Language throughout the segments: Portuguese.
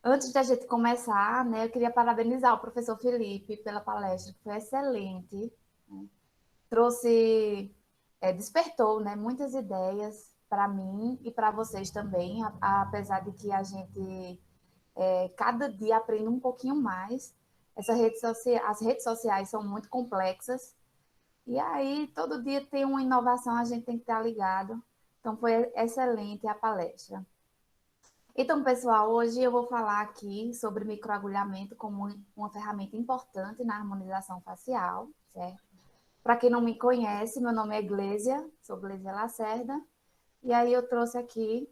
Antes da gente começar, né, eu queria parabenizar o professor Felipe pela palestra, que foi excelente. Né? Trouxe, despertou, né, muitas ideias para mim e para vocês também, apesar de que a gente cada dia aprende um pouquinho mais. As redes sociais são muito complexas e aí todo dia tem uma inovação, a gente tem que estar ligado. Então foi excelente a palestra. Então, pessoal, hoje eu vou falar aqui sobre microagulhamento como uma ferramenta importante na harmonização facial, certo? Para quem não me conhece, meu nome é Glésia, sou Glésia Lacerda, e aí eu trouxe aqui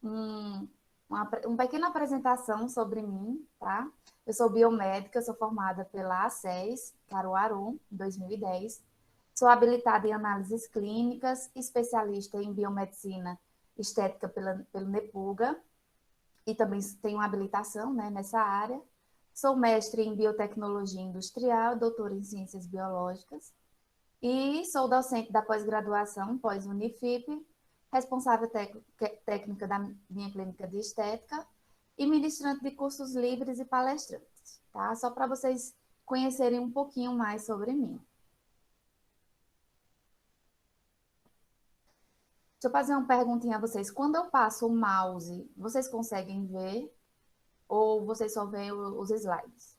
uma pequena apresentação sobre mim, tá? Eu sou biomédica, sou formada pela ACES, Caruaru, em 2010. Sou habilitada em análises clínicas, especialista em biomedicina estética pelo NEPUGA, e também tenho habilitação, né, nessa área. Sou mestre em biotecnologia industrial, doutora em ciências biológicas e sou docente da pós-graduação, pós-Unifip, responsável técnica da minha clínica de estética e ministrante de cursos livres e palestrantes, tá? Só para vocês conhecerem um pouquinho mais sobre mim. Deixa eu fazer uma perguntinha a vocês. Quando eu passo o mouse, vocês conseguem ver ou vocês só veem os slides?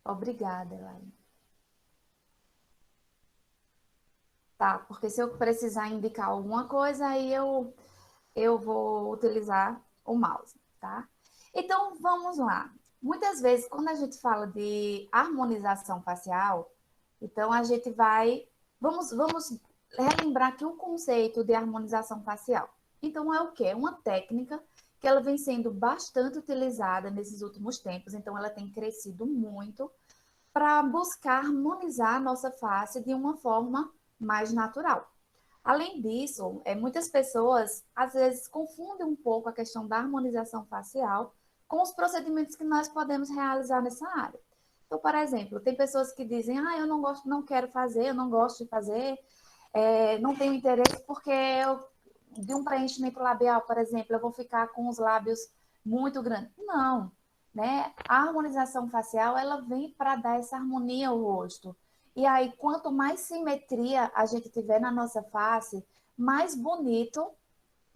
Obrigada, Elaine. Tá, porque se eu precisar indicar alguma coisa, aí eu vou utilizar o mouse, tá? Então, vamos lá. Muitas vezes, quando a gente fala de harmonização facial, então a gente vai. Vamos relembrar aqui o conceito de harmonização facial. Então, é o quê? É uma técnica que ela vem sendo bastante utilizada nesses últimos tempos, então ela tem crescido muito para buscar harmonizar a nossa face de uma forma mais natural. Além disso, muitas pessoas às vezes confundem um pouco a questão da harmonização facial com os procedimentos que nós podemos realizar nessa área. Então, por exemplo, tem pessoas que dizem, eu não gosto, não quero fazer, eu não gosto de fazer, não tenho interesse porque de um preenchimento labial, por exemplo, eu vou ficar com os lábios muito grandes. Não, né? A harmonização facial, ela vem para dar essa harmonia ao rosto. E aí, quanto mais simetria a gente tiver na nossa face, mais bonito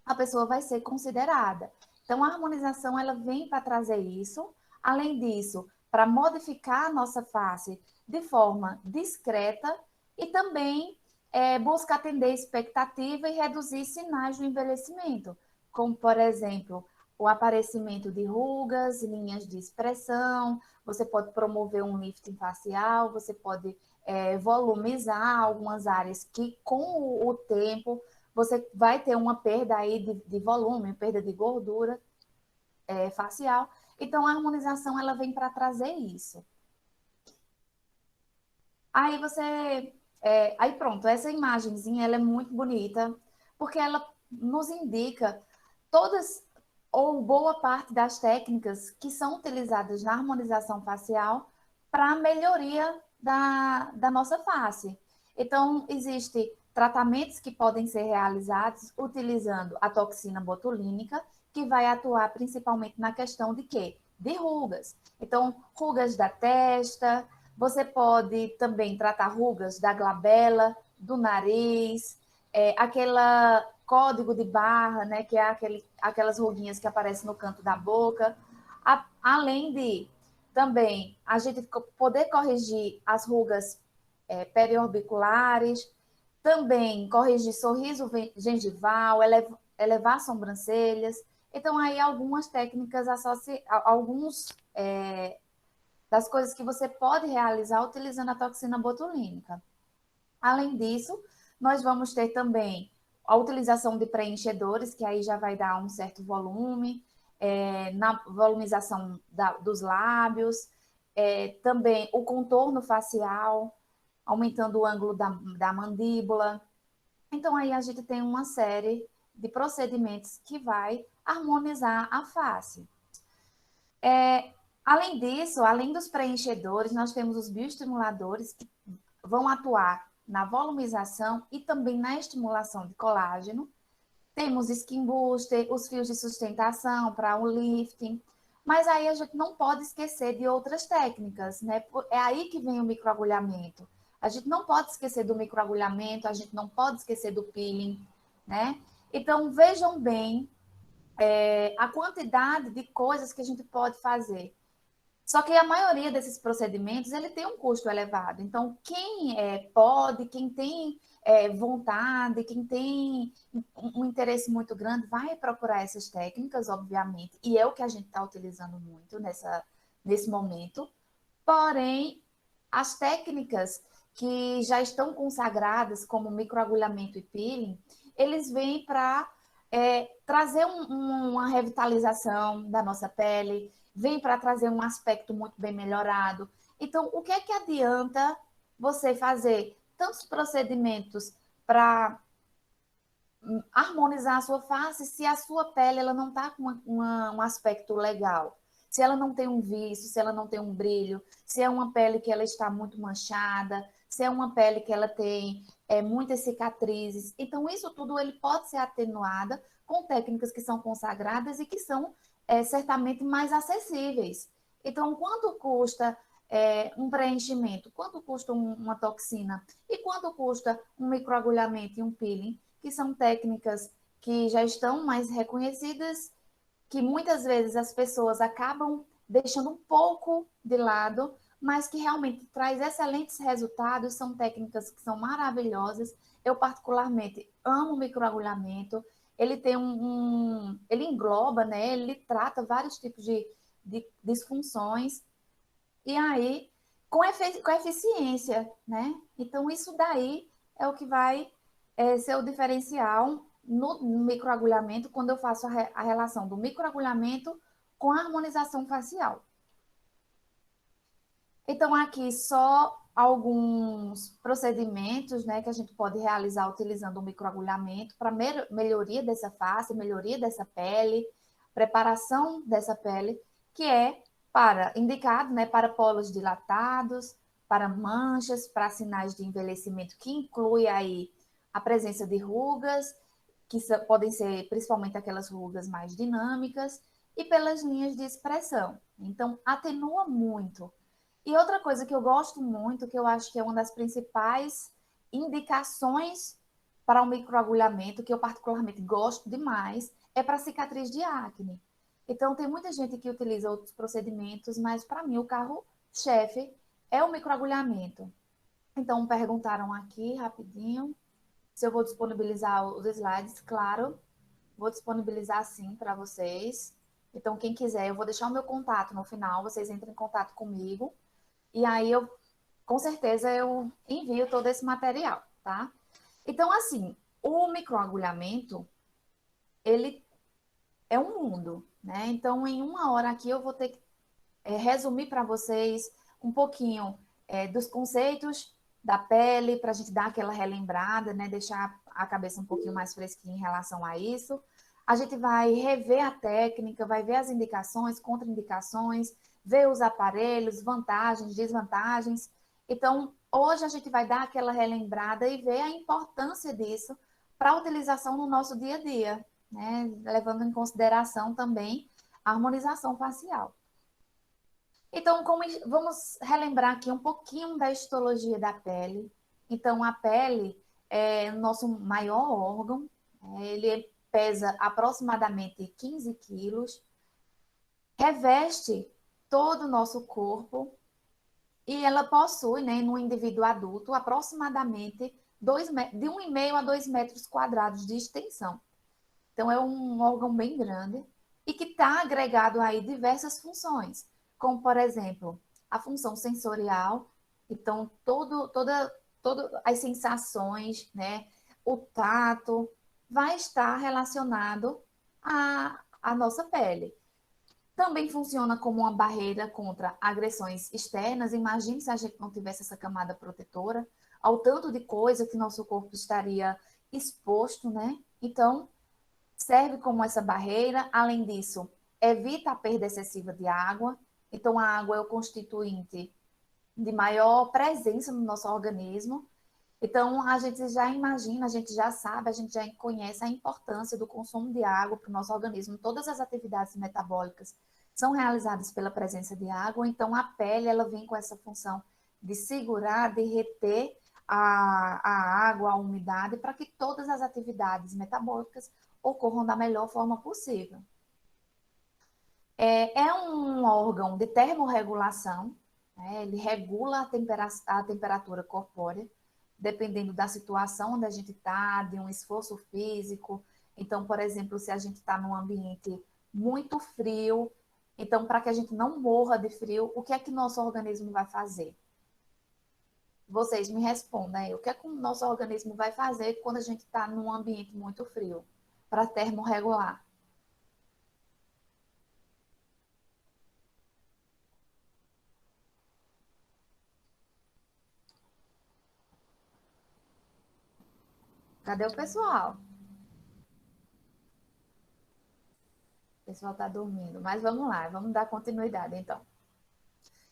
a pessoa vai ser considerada. Então, a harmonização, ela vem para trazer isso. Além disso, para modificar a nossa face de forma discreta e também busca atender expectativa e reduzir sinais do envelhecimento, como, por exemplo, o aparecimento de rugas, linhas de expressão, você pode promover um lifting facial, você pode volumizar algumas áreas que, com o tempo, você vai ter uma perda aí de volume, perda de gordura facial. Então, a harmonização, ela vem para trazer isso. Aí você... aí pronto, essa imagenzinha, ela é muito bonita, porque ela nos indica todas ou boa parte das técnicas que são utilizadas na harmonização facial para a melhoria da nossa face. Então, existe tratamentos que podem ser realizados utilizando a toxina botulínica, que vai atuar principalmente na questão de quê? De rugas. Então, rugas da testa, você pode também tratar rugas da glabela, do nariz, aquela código de barra, né, que é aquelas ruguinhas que aparecem no canto da boca. Além de também a gente poder corrigir as rugas periorbiculares, também corrigir sorriso gengival, elevar sobrancelhas. Então, aí algumas técnicas, alguns das coisas que você pode realizar utilizando a toxina botulínica. Além disso, nós vamos ter também a utilização de preenchedores, que aí já vai dar um certo volume, na volumização dos lábios, também o contorno facial, aumentando o ângulo da mandíbula. Então, aí a gente tem uma série de procedimentos que vai harmonizar a face. Além disso, além dos preenchedores, nós temos os bioestimuladores que vão atuar na volumização e também na estimulação de colágeno. Temos skin booster, os fios de sustentação para o lifting, mas aí a gente não pode esquecer de outras técnicas, né? É aí que vem o microagulhamento. A gente não pode esquecer do microagulhamento, a gente não pode esquecer do peeling, né? Então, vejam bem a quantidade de coisas que a gente pode fazer. Só que a maioria desses procedimentos, ele tem um custo elevado. Então, quem pode, quem tem vontade, quem tem um interesse muito grande, vai procurar essas técnicas, obviamente, e é o que a gente está utilizando muito nesse momento. Porém, as técnicas que já estão consagradas, como microagulhamento e peeling, eles vêm para trazer uma revitalização da nossa pele, vem para trazer um aspecto muito bem melhorado. Então, o que é que adianta você fazer tantos procedimentos para harmonizar a sua face se a sua pele ela não está com um aspecto legal? Se ela não tem um vício, se ela não tem um brilho, se é uma pele que ela está muito manchada, se é uma pele que ela tem muitas cicatrizes. Então, isso tudo ele pode ser atenuado com técnicas que são consagradas e que são certamente mais acessíveis. Então, quanto custa um preenchimento? Quanto custa uma toxina? E quanto custa um microagulhamento e um peeling? Que são técnicas que já estão mais reconhecidas, que muitas vezes as pessoas acabam deixando um pouco de lado, mas que realmente traz excelentes resultados, são técnicas que são maravilhosas. Eu particularmente amo o microagulhamento. Ele tem ele engloba, né? Ele trata vários tipos de disfunções e aí com eficiência, né? Então isso daí é o que vai ser o diferencial no microagulhamento quando eu faço a relação do microagulhamento com a harmonização facial. Então, aqui só alguns procedimentos, né, que a gente pode realizar utilizando o microagulhamento para melhoria dessa face, melhoria dessa pele, preparação dessa pele, que é indicado, né, para polos dilatados, para manchas, para sinais de envelhecimento, que inclui aí a presença de rugas, que podem ser principalmente aquelas rugas mais dinâmicas, e pelas linhas de expressão. Então, atenua muito. E outra coisa que eu gosto muito, que eu acho que é uma das principais indicações para o microagulhamento, que eu particularmente gosto demais, é para cicatriz de acne. Então, tem muita gente que utiliza outros procedimentos, mas para mim o carro-chefe é o microagulhamento. Então, perguntaram aqui rapidinho se eu vou disponibilizar os slides. Claro, vou disponibilizar sim para vocês. Então, quem quiser, eu vou deixar o meu contato no final, vocês entrem em contato comigo. E aí com certeza, eu envio todo esse material, tá? Então, assim, o microagulhamento, ele é um mundo, né? Então, em uma hora aqui, eu vou ter que resumir para vocês um pouquinho dos conceitos da pele, para a gente dar aquela relembrada, né? Deixar a cabeça um pouquinho mais fresquinha em relação a isso. A gente vai rever a técnica, vai ver as indicações, contraindicações, ver os aparelhos, vantagens, desvantagens. Então, hoje a gente vai dar aquela relembrada e ver a importância disso para a utilização no nosso dia a dia, né? Levando em consideração também a harmonização facial. Então, vamos relembrar aqui um pouquinho da histologia da pele. Então, a pele é o nosso maior órgão, ele pesa aproximadamente 15 quilos, reveste todo o nosso corpo e ela possui, né, no indivíduo adulto, aproximadamente de 1,5 a 2 metros quadrados de extensão. Então, é um órgão bem grande e que está agregado aí diversas funções, como, por exemplo, a função sensorial. Então, todas as sensações, né, o tato, vai estar relacionado à nossa pele. Também funciona como uma barreira contra agressões externas. Imagine se a gente não tivesse essa camada protetora, ao tanto de coisa que nosso corpo estaria exposto, né? Então, serve como essa barreira. Além disso, evita a perda excessiva de água. Então, a água é o constituinte de maior presença no nosso organismo. Então, a gente já imagina, a gente já sabe, a gente já conhece a importância do consumo de água para o nosso organismo. Todas as atividades metabólicas são realizadas pela presença de água, então a pele ela vem com essa função de segurar, de reter a água, a umidade, para que todas as atividades metabólicas ocorram da melhor forma possível. É um órgão de termorregulação, né? Ele regula a temperatura corpórea, dependendo da situação onde a gente está, de um esforço físico. Então, por exemplo, se a gente está num ambiente muito frio, então, para que a gente não morra de frio, o que é que nosso organismo vai fazer? Vocês me respondem, o que é que o nosso organismo vai fazer quando a gente está num ambiente muito frio, para termorregular? Cadê o pessoal? O pessoal está dormindo, mas vamos lá, vamos dar continuidade então.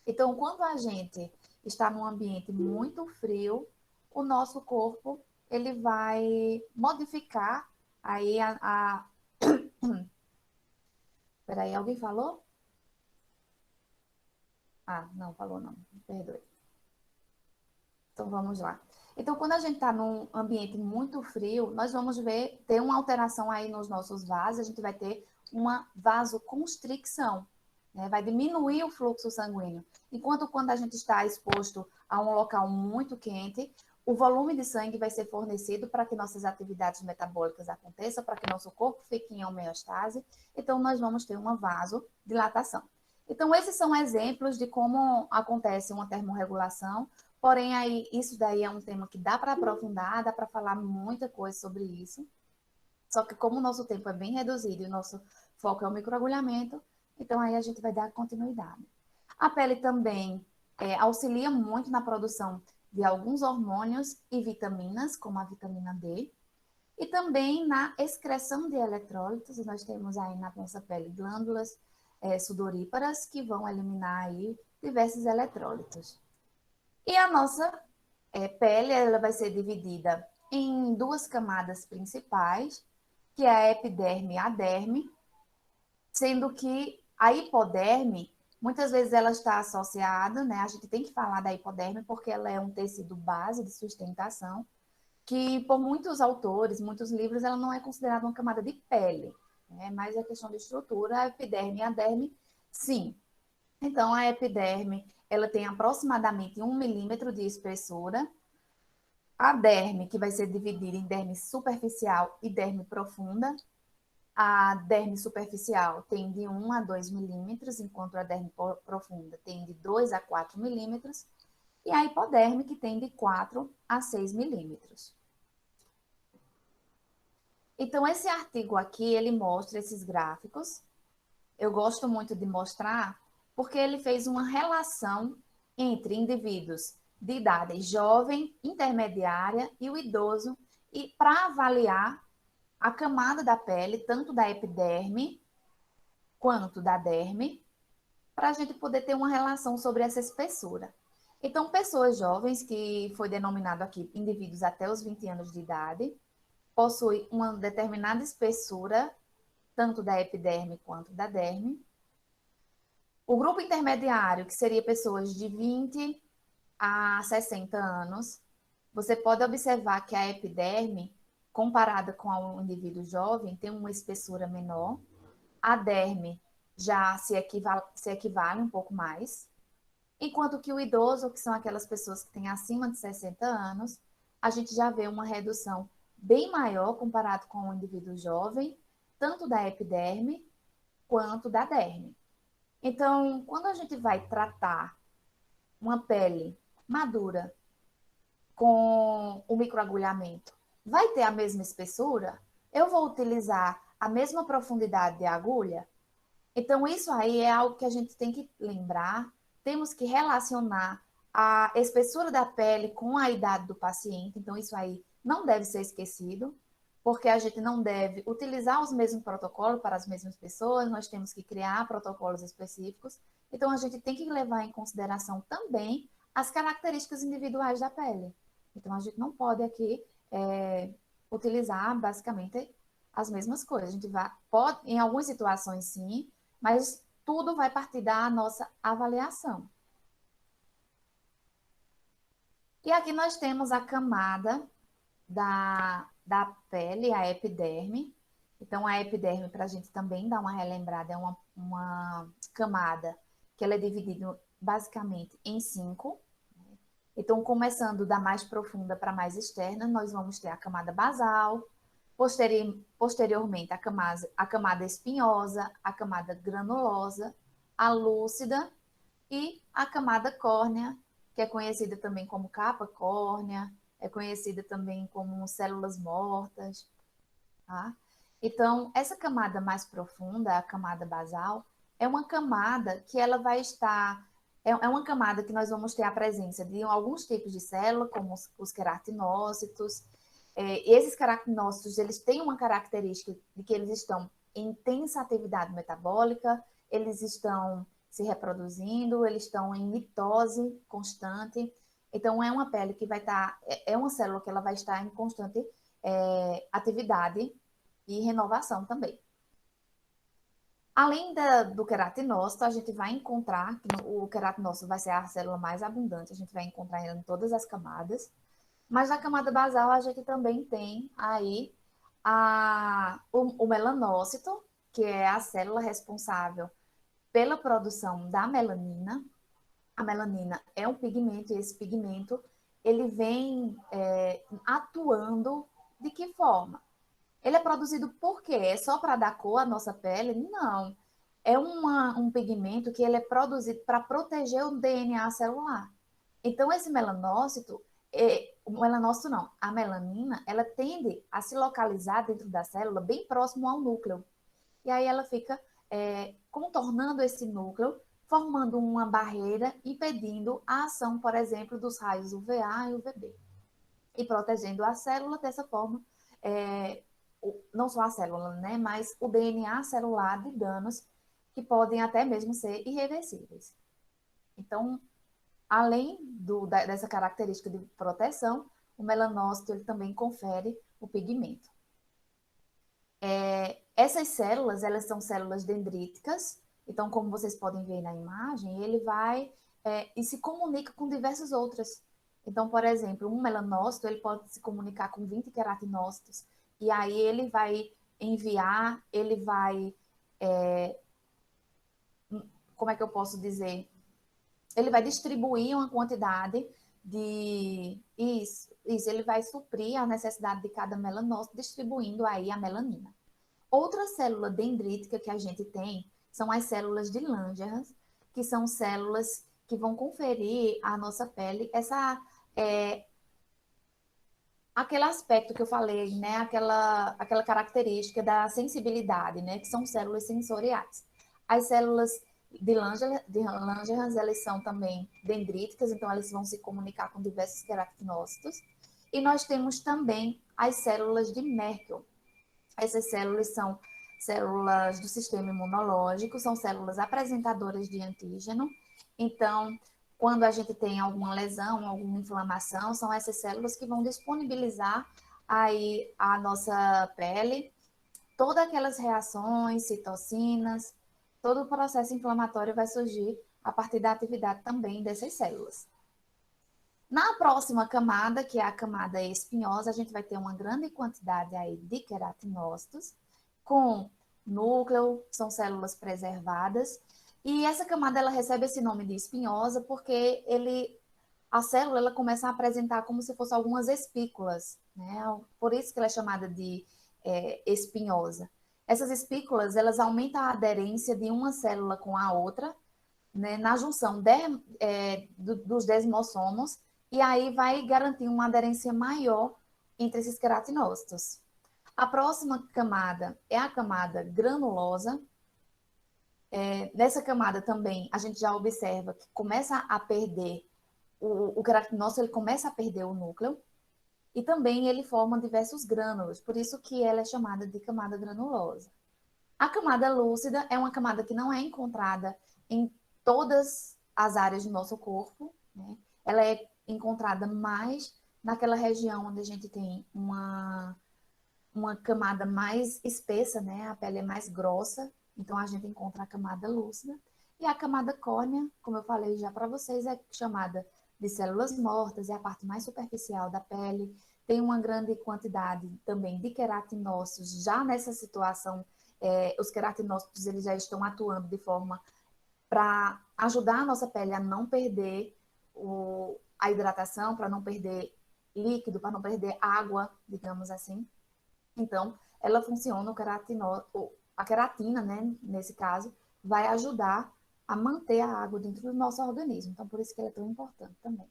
Então, quando a gente está num ambiente muito frio, o nosso corpo ele vai modificar aí Peraí, alguém falou? Ah, não falou não, perdoe. Então vamos lá. Então, quando a gente está num ambiente muito frio, nós vamos ver ter uma alteração aí nos nossos vasos, a gente vai ter uma vasoconstricção, né? Vai diminuir o fluxo sanguíneo. Enquanto quando a gente está exposto a um local muito quente, o volume de sangue vai ser fornecido para que nossas atividades metabólicas aconteçam, para que nosso corpo fique em homeostase. Então, nós vamos ter uma vasodilatação. Então, esses são exemplos de como acontece uma termorregulação. Porém, aí, isso daí é um tema que dá para aprofundar, dá para falar muita coisa sobre isso. Só que como o nosso tempo é bem reduzido e o nosso foco é o microagulhamento, então aí a gente vai dar continuidade. A pele também auxilia muito na produção de alguns hormônios e vitaminas, como a vitamina D, e também na excreção de eletrólitos. E nós temos aí na nossa pele glândulas sudoríparas que vão eliminar aí diversos eletrólitos. E a nossa pele ela vai ser dividida em duas camadas principais, que é a epiderme e a derme, sendo que a hipoderme, muitas vezes ela está associada, né? A gente tem que falar da hipoderme porque ela é um tecido base de sustentação, que por muitos autores, muitos livros, ela não é considerada uma camada de pele, né? Mas a questão de estrutura, a epiderme e a derme, sim. Então, a epiderme, ela tem aproximadamente 1 milímetro de espessura. A derme, que vai ser dividida em derme superficial e derme profunda. A derme superficial tem de 1 a 2 milímetros, enquanto a derme profunda tem de 2 a 4 milímetros. E a hipoderme, que tem de 4 a 6 milímetros. Então, esse artigo aqui, ele mostra esses gráficos. Eu gosto muito de mostrar porque ele fez uma relação entre indivíduos de idade jovem, intermediária e o idoso, e para avaliar a camada da pele, tanto da epiderme quanto da derme, para a gente poder ter uma relação sobre essa espessura. Então, pessoas jovens, que foi denominado aqui indivíduos até os 20 anos de idade, possuem uma determinada espessura, tanto da epiderme quanto da derme. O grupo intermediário, que seria pessoas de 20 a 60 anos, você pode observar que a epiderme, comparada com um indivíduo jovem, tem uma espessura menor. A derme já se equivale um pouco mais. Enquanto que o idoso, que são aquelas pessoas que têm acima de 60 anos, a gente já vê uma redução bem maior comparado com o indivíduo jovem, tanto da epiderme quanto da derme. Então, quando a gente vai tratar uma pele madura com o microagulhamento, vai ter a mesma espessura? Eu vou utilizar a mesma profundidade de agulha? Então, isso aí é algo que a gente tem que lembrar. Temos que relacionar a espessura da pele com a idade do paciente. Então, isso aí não deve ser esquecido, porque a gente não deve utilizar os mesmos protocolos para as mesmas pessoas, nós temos que criar protocolos específicos. Então, a gente tem que levar em consideração também as características individuais da pele. Então, a gente não pode aqui utilizar basicamente as mesmas coisas. A gente pode, em algumas situações, sim, mas tudo vai partir da nossa avaliação. E aqui nós temos a camada da pele, a epiderme. Então, a epiderme, para a gente também dar uma relembrada, é uma camada que ela é dividida basicamente em 5. Então, começando da mais profunda para a mais externa, nós vamos ter a camada basal, posteriormente a camada espinhosa, a camada granulosa, a lúcida e a camada córnea, que é conhecida também como capa córnea, é conhecida também como células mortas, tá? Então, essa camada mais profunda, a camada basal, é uma camada que ela vai estar é uma camada que nós vamos ter a presença de alguns tipos de célula, como os queratinócitos. Esses queratinócitos, eles têm uma característica de que eles estão em intensa atividade metabólica, eles estão se reproduzindo, eles estão em mitose constante. Então, é uma pele que vai estar, é uma célula que ela vai estar em constante atividade e renovação também. Além do queratinócito, a gente vai encontrar, que o queratinócito vai ser a célula mais abundante, a gente vai encontrar em todas as camadas, mas na camada basal a gente também tem aí o melanócito, que é a célula responsável pela produção da melanina. A melanina é um pigmento e esse pigmento ele vem atuando de que forma? Ele é produzido por quê? É só para dar cor à nossa pele? Não. É um pigmento que ele é produzido para proteger o DNA celular. Então, esse melanócito, o melanócito não, a melanina, ela tende a se localizar dentro da célula bem próximo ao núcleo. E aí ela fica contornando esse núcleo, formando uma barreira, impedindo a ação, por exemplo, dos raios UVA e UVB. E protegendo a célula dessa forma, não só a célula, né, mas o DNA celular de danos que podem até mesmo ser irreversíveis. Então, além dessa característica de proteção, o melanócito ele também confere o pigmento. Essas células, elas são células dendríticas, então, como vocês podem ver na imagem, ele vai e se comunica com diversas outras. Então, por exemplo, um melanócito, ele pode se comunicar com 20 queratinócitos, e aí ele vai enviar, ele vai, como é que eu posso dizer? Ele vai distribuir uma quantidade isso, ele vai suprir a necessidade de cada melanócito, distribuindo aí a melanina. Outra célula dendrítica que a gente tem são as células de Langerhans, que são células que vão conferir à nossa pele aquele aspecto que eu falei, né? Aquela característica da sensibilidade, né? Que são células sensoriais. As células de Langerhans, elas são também dendríticas, então elas vão se comunicar com diversos queratinócitos. E nós temos também as células de Merkel. Essas células são células do sistema imunológico, são células apresentadoras de antígeno. Então, quando a gente tem alguma lesão, alguma inflamação, são essas células que vão disponibilizar aí a nossa pele, todas aquelas reações, citocinas, todo o processo inflamatório vai surgir a partir da atividade também dessas células. Na próxima camada, que é a camada espinhosa, a gente vai ter uma grande quantidade aí de queratinócitos, com núcleo, são células preservadas, e essa camada ela recebe esse nome de espinhosa porque a célula ela começa a apresentar como se fossem algumas espículas, né? Por isso que ela é chamada de espinhosa. Essas espículas, elas aumentam a aderência de uma célula com a outra, né, na junção dos desmossomos, e aí vai garantir uma aderência maior entre esses queratinócitos. A próxima camada é a camada granulosa. Nessa camada também a gente já observa que começa a perder, o queratinócito ele começa a perder o núcleo, e também ele forma diversos grânulos, por isso que ela é chamada de camada granulosa. A camada lúcida é uma camada que não é encontrada em todas as áreas do nosso corpo, né? Ela é encontrada mais naquela região onde a gente tem uma camada mais espessa, né? A pele é mais grossa, então a gente encontra a camada lúcida. E a camada córnea, como eu falei já para vocês, é chamada de células mortas, é a parte mais superficial da pele. Tem uma grande quantidade também de queratinócitos. Já nessa situação, os queratinócitos eles já estão atuando de forma para ajudar a nossa pele a não perder a hidratação, para não perder líquido, para não perder água, digamos assim. Então, ela funciona, a queratina, né, nesse caso, vai ajudar a manter a água dentro do nosso organismo. Então, por isso que ela é tão importante também.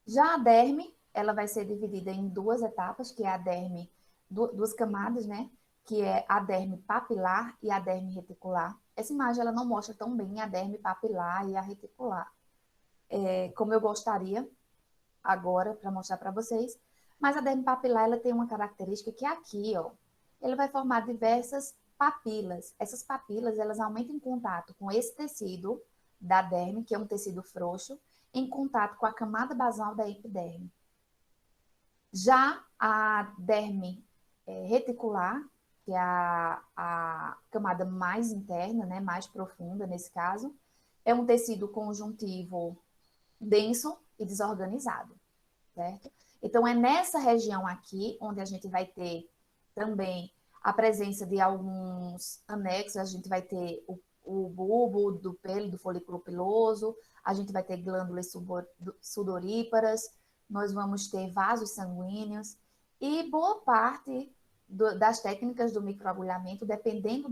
Já a derme, ela vai ser dividida em duas etapas, que é a derme, duas camadas, né? Que é a derme papilar e a derme reticular. Essa imagem ela não mostra tão bem a derme papilar e a reticular, como eu gostaria agora para mostrar para vocês. Mas a derme papilar ela tem uma característica que é aqui, ó, ele vai formar diversas papilas. Essas papilas elas aumentam em contato com esse tecido da derme, que é um tecido frouxo, em contato com a camada basal da epiderme. Já a derme reticular, que é a camada mais interna, né, mais profunda nesse caso, é um tecido conjuntivo denso e desorganizado, certo? Então, é nessa região aqui onde a gente vai ter também a presença de alguns anexos, a gente vai ter o bulbo do pelo, do folículo piloso, a gente vai ter glândulas sudoríparas, nós vamos ter vasos sanguíneos e boa parte das técnicas do microagulhamento, dependendo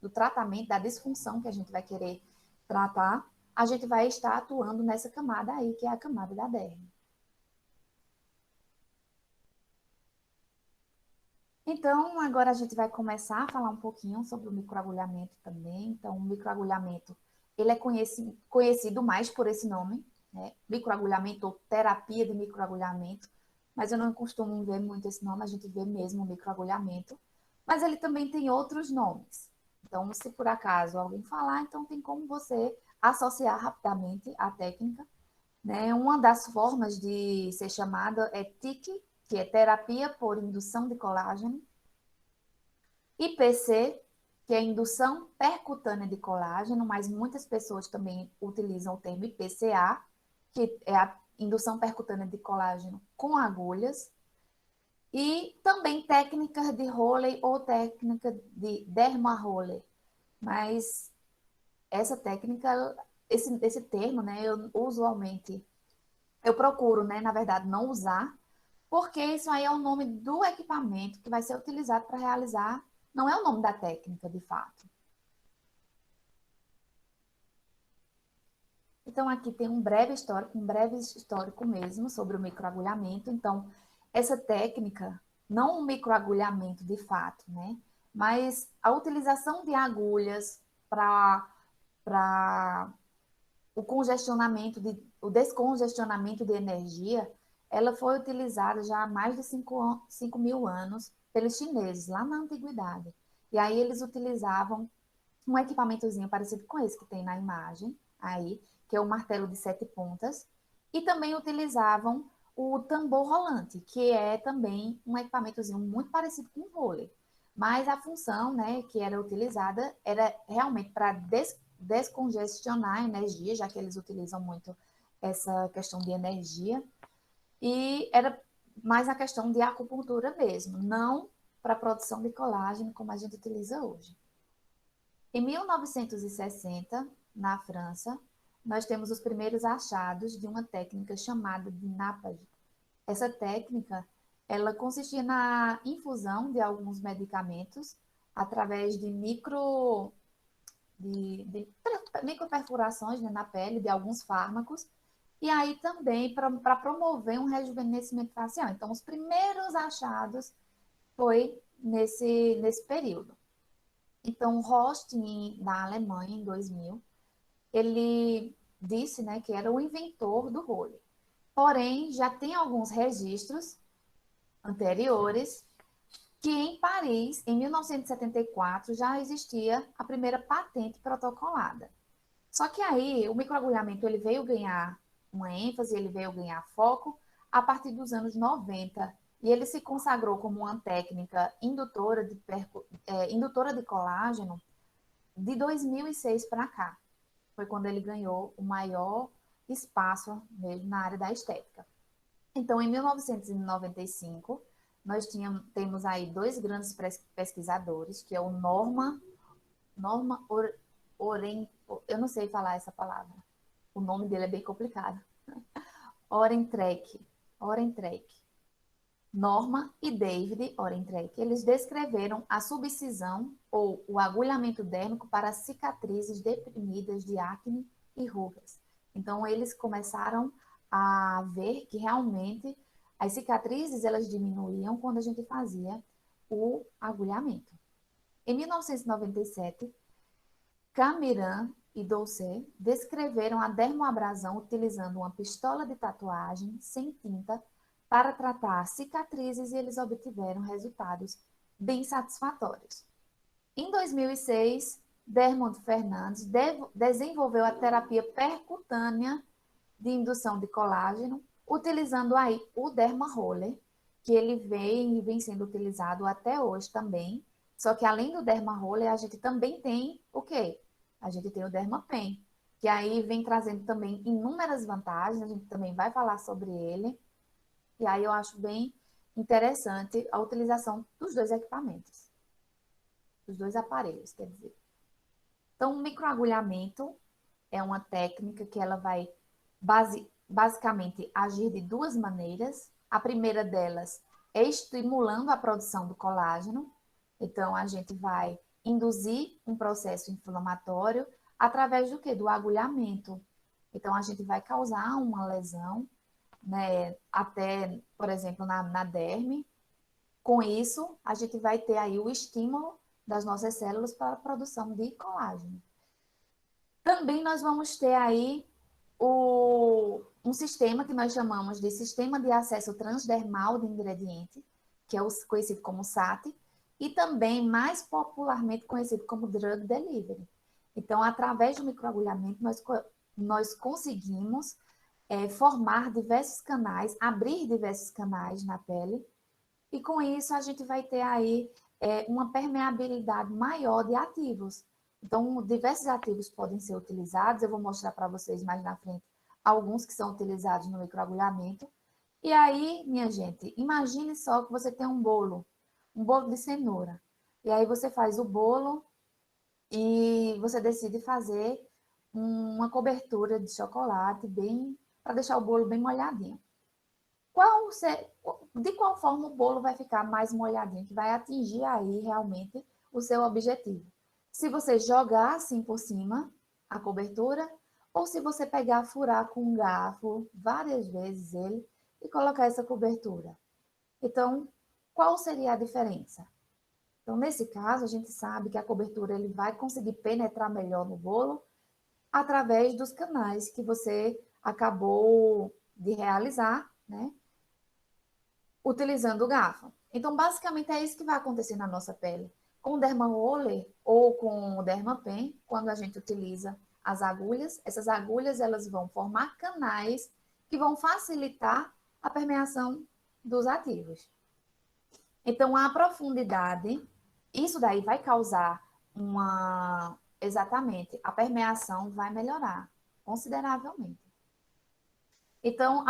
do tratamento, da disfunção que a gente vai querer tratar, a gente vai estar atuando nessa camada aí, que é a camada da derme. Então, agora a gente vai começar a falar um pouquinho sobre o microagulhamento também. Então, o microagulhamento, ele é conhecido mais por esse nome, né? Microagulhamento ou terapia de microagulhamento, mas eu não costumo ver muito esse nome, a gente vê mesmo microagulhamento. Mas ele também tem outros nomes. Então, se por acaso alguém falar, então tem como você associar rapidamente a técnica, né? Uma das formas de ser chamada é TIC, que é terapia por indução de colágeno, IPC, que é indução percutânea de colágeno, mas muitas pessoas também utilizam o termo IPCA, que é a indução percutânea de colágeno com agulhas, e também técnicas de Roley ou técnica de derma-Roley. Mas essa técnica, esse termo, né, eu usualmente, eu procuro, né, na verdade, não usar, porque isso aí é o nome do equipamento que vai ser utilizado para realizar, não é o nome da técnica, de fato. Então, aqui tem um breve histórico mesmo sobre o microagulhamento. Então, essa técnica, não o microagulhamento de fato, né? Mas a utilização de agulhas para o descongestionamento de energia, ela foi utilizada já há mais de 5 mil anos pelos chineses, lá na antiguidade. E aí eles utilizavam um equipamentozinho parecido com esse que tem na imagem, aí, que é o martelo de 7 pontas, e também utilizavam o tambor rolante, que é também um equipamentozinho muito parecido com o vôlei. Mas a função, né, que era utilizada era realmente para descongestionar a energia, já que eles utilizam muito essa questão de energia, e era mais a questão de acupuntura mesmo, não para a produção de colágeno como a gente utiliza hoje. Em 1960, na França, nós temos os primeiros achados de uma técnica chamada de Nappage. Essa técnica, ela consistia na infusão de alguns medicamentos através de microperfurações, né, na pele de alguns fármacos, e aí também para promover um rejuvenescimento facial. Então, os primeiros achados foi nesse período. Então, Rost, na Alemanha, em 2000, ele disse, né, que era o inventor do Roley. Porém, já tem alguns registros anteriores que em Paris, em 1974, já existia a primeira patente protocolada. Só que aí o microagulhamento ele veio ganhar uma ênfase, ele veio ganhar foco a partir dos anos 90 e ele se consagrou como uma técnica indutora de colágeno de 2006 para cá. Foi quando ele ganhou o maior espaço mesmo na área da estética. Então, em 1995, nós temos aí dois grandes pesquisadores, que é o Norma Oren, eu não sei falar essa palavra, o nome dele é bem complicado, Orentrek, Norma e David Orentrek, eles descreveram a subcisão ou o agulhamento dérmico para cicatrizes deprimidas de acne e rugas. Então, eles começaram a ver que realmente as cicatrizes elas diminuíam quando a gente fazia o agulhamento. Em 1997, Camiran e Doucet descreveram a dermoabrasão utilizando uma pistola de tatuagem sem tinta para tratar cicatrizes e eles obtiveram resultados bem satisfatórios. Em 2006, Dermot Fernandes desenvolveu a terapia percutânea de indução de colágeno, utilizando aí o Dermaroller, que ele vem sendo utilizado até hoje também. Só que além do Dermaroller, a gente também tem o quê? A gente tem o Dermapen, que aí vem trazendo também inúmeras vantagens, a gente também vai falar sobre ele. E aí eu acho bem interessante a utilização dos dois equipamentos, dos dois aparelhos, quer dizer. Então, o microagulhamento é uma técnica que ela vai basicamente agir de duas maneiras. A primeira delas é estimulando a produção do colágeno. Então, a gente vai induzir um processo inflamatório através do quê? Do agulhamento. Então, a gente vai causar uma lesão, né, até, por exemplo, na derme. Com isso, a gente vai ter aí o estímulo das nossas células para a produção de colágeno. Também nós vamos ter aí um sistema que nós chamamos de Sistema de Acesso Transdermal de Ingrediente, que é o conhecido como SAT, e também mais popularmente conhecido como Drug Delivery. Então, através do microagulhamento, nós conseguimos formar diversos canais, abrir diversos canais na pele, e com isso a gente vai ter aí uma permeabilidade maior de ativos. Então, diversos ativos podem ser utilizados, eu vou mostrar para vocês mais na frente alguns que são utilizados no microagulhamento. E aí, minha gente, imagine só que você tem um bolo de cenoura. E aí você faz o bolo e você decide fazer uma cobertura de chocolate bem para deixar o bolo bem molhadinho. De qual forma o bolo vai ficar mais molhadinho, que vai atingir aí realmente o seu objetivo? Se você jogar assim por cima a cobertura, ou se você pegar, furar com um garfo várias vezes ele e colocar essa cobertura. Então, qual seria a diferença? Então, nesse caso, a gente sabe que a cobertura ele vai conseguir penetrar melhor no bolo através dos canais que você acabou de realizar, né? Utilizando o garfo. Então, basicamente, é isso que vai acontecer na nossa pele. Com o Dermaroller ou com o Dermapen, quando a gente utiliza as agulhas, essas agulhas elas vão formar canais que vão facilitar a permeação dos ativos. Então, a profundidade, isso daí vai causar exatamente, a permeação vai melhorar consideravelmente. Então,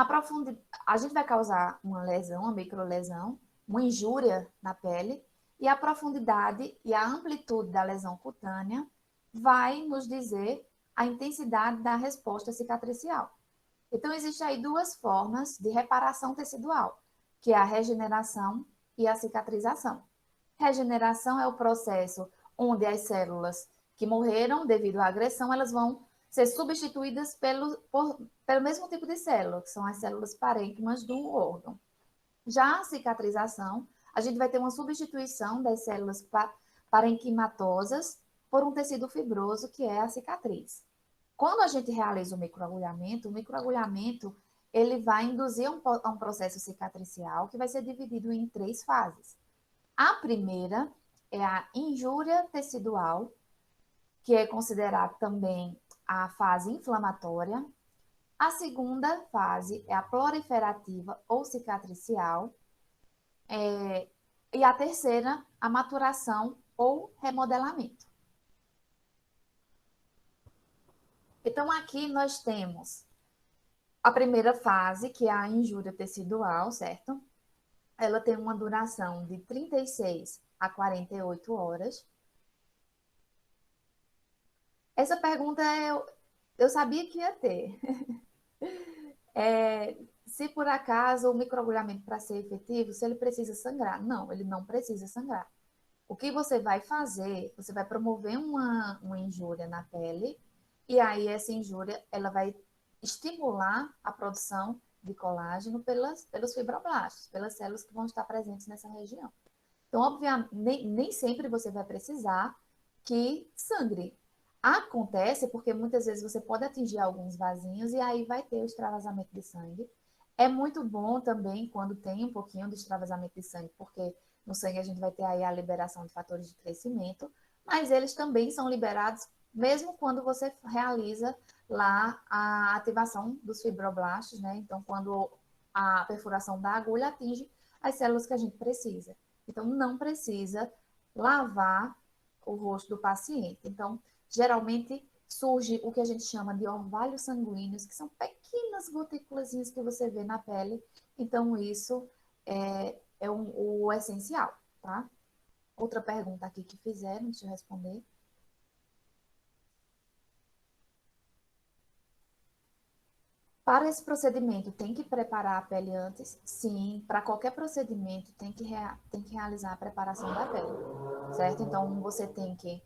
a gente vai causar uma lesão, uma microlesão, uma injúria na pele, e a profundidade e a amplitude da lesão cutânea vai nos dizer a intensidade da resposta cicatricial. Então, existem aí duas formas de reparação tecidual, que é a regeneração e a cicatrização. Regeneração é o processo onde as células que morreram devido à agressão, elas vão ser substituídas pelo mesmo tipo de célula, que são as células parênquimas do órgão. Já a cicatrização, a gente vai ter uma substituição das células parenquimatosas por um tecido fibroso, que é a cicatriz. Quando a gente realiza o microagulhamento ele vai induzir um processo cicatricial que vai ser dividido em 3 fases. A primeira é a injúria tecidual, que é considerada também a fase inflamatória. A segunda fase é a proliferativa ou cicatricial. E a terceira, a maturação ou remodelamento. Então, aqui nós temos a primeira fase, que é a injúria tecidual, certo? Ela tem uma duração de 36 a 48 horas. Essa pergunta eu sabia que ia ter. Se por acaso o microagulhamento para ser efetivo, se ele precisa sangrar. Não, ele não precisa sangrar. O que você vai fazer, você vai promover uma injúria na pele, e aí essa injúria ela vai estimular a produção de colágeno pelos fibroblastos, pelas células que vão estar presentes nessa região. Então, obviamente, nem sempre você vai precisar que sangre. Acontece porque muitas vezes você pode atingir alguns vasinhos e aí vai ter o extravasamento de sangue. É muito bom também quando tem um pouquinho de extravasamento de sangue, porque no sangue a gente vai ter aí a liberação de fatores de crescimento, mas eles também são liberados mesmo quando você realiza lá a ativação dos fibroblastos, né? Então, quando a perfuração da agulha atinge as células que a gente precisa. Então, não precisa lavar o rosto do paciente. Então, geralmente surge o que a gente chama de orvalhos sanguíneos, que são pequenas gotículas que você vê na pele. Então, isso é o essencial, tá? Outra pergunta aqui que fizeram, deixa eu responder. Para esse procedimento, tem que preparar a pele antes? Sim, para qualquer procedimento, tem que realizar a preparação da pele, certo? Então, você tem que,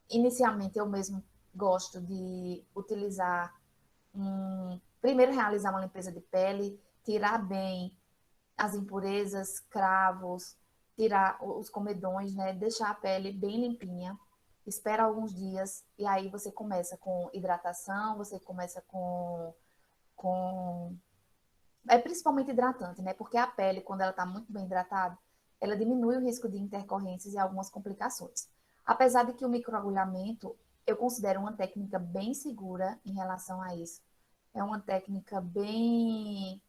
inicialmente, eu mesmo gosto de utilizar primeiro realizar uma limpeza de pele, tirar bem as impurezas, cravos, tirar os comedões, né? Deixar a pele bem limpinha, espera alguns dias e aí você começa com hidratação, você começa com é principalmente hidratante, né? Porque a pele, quando ela está muito bem hidratada, ela diminui o risco de intercorrências e algumas complicações. Apesar de que o microagulhamento eu considero uma técnica bem segura em relação a isso. É uma técnica bem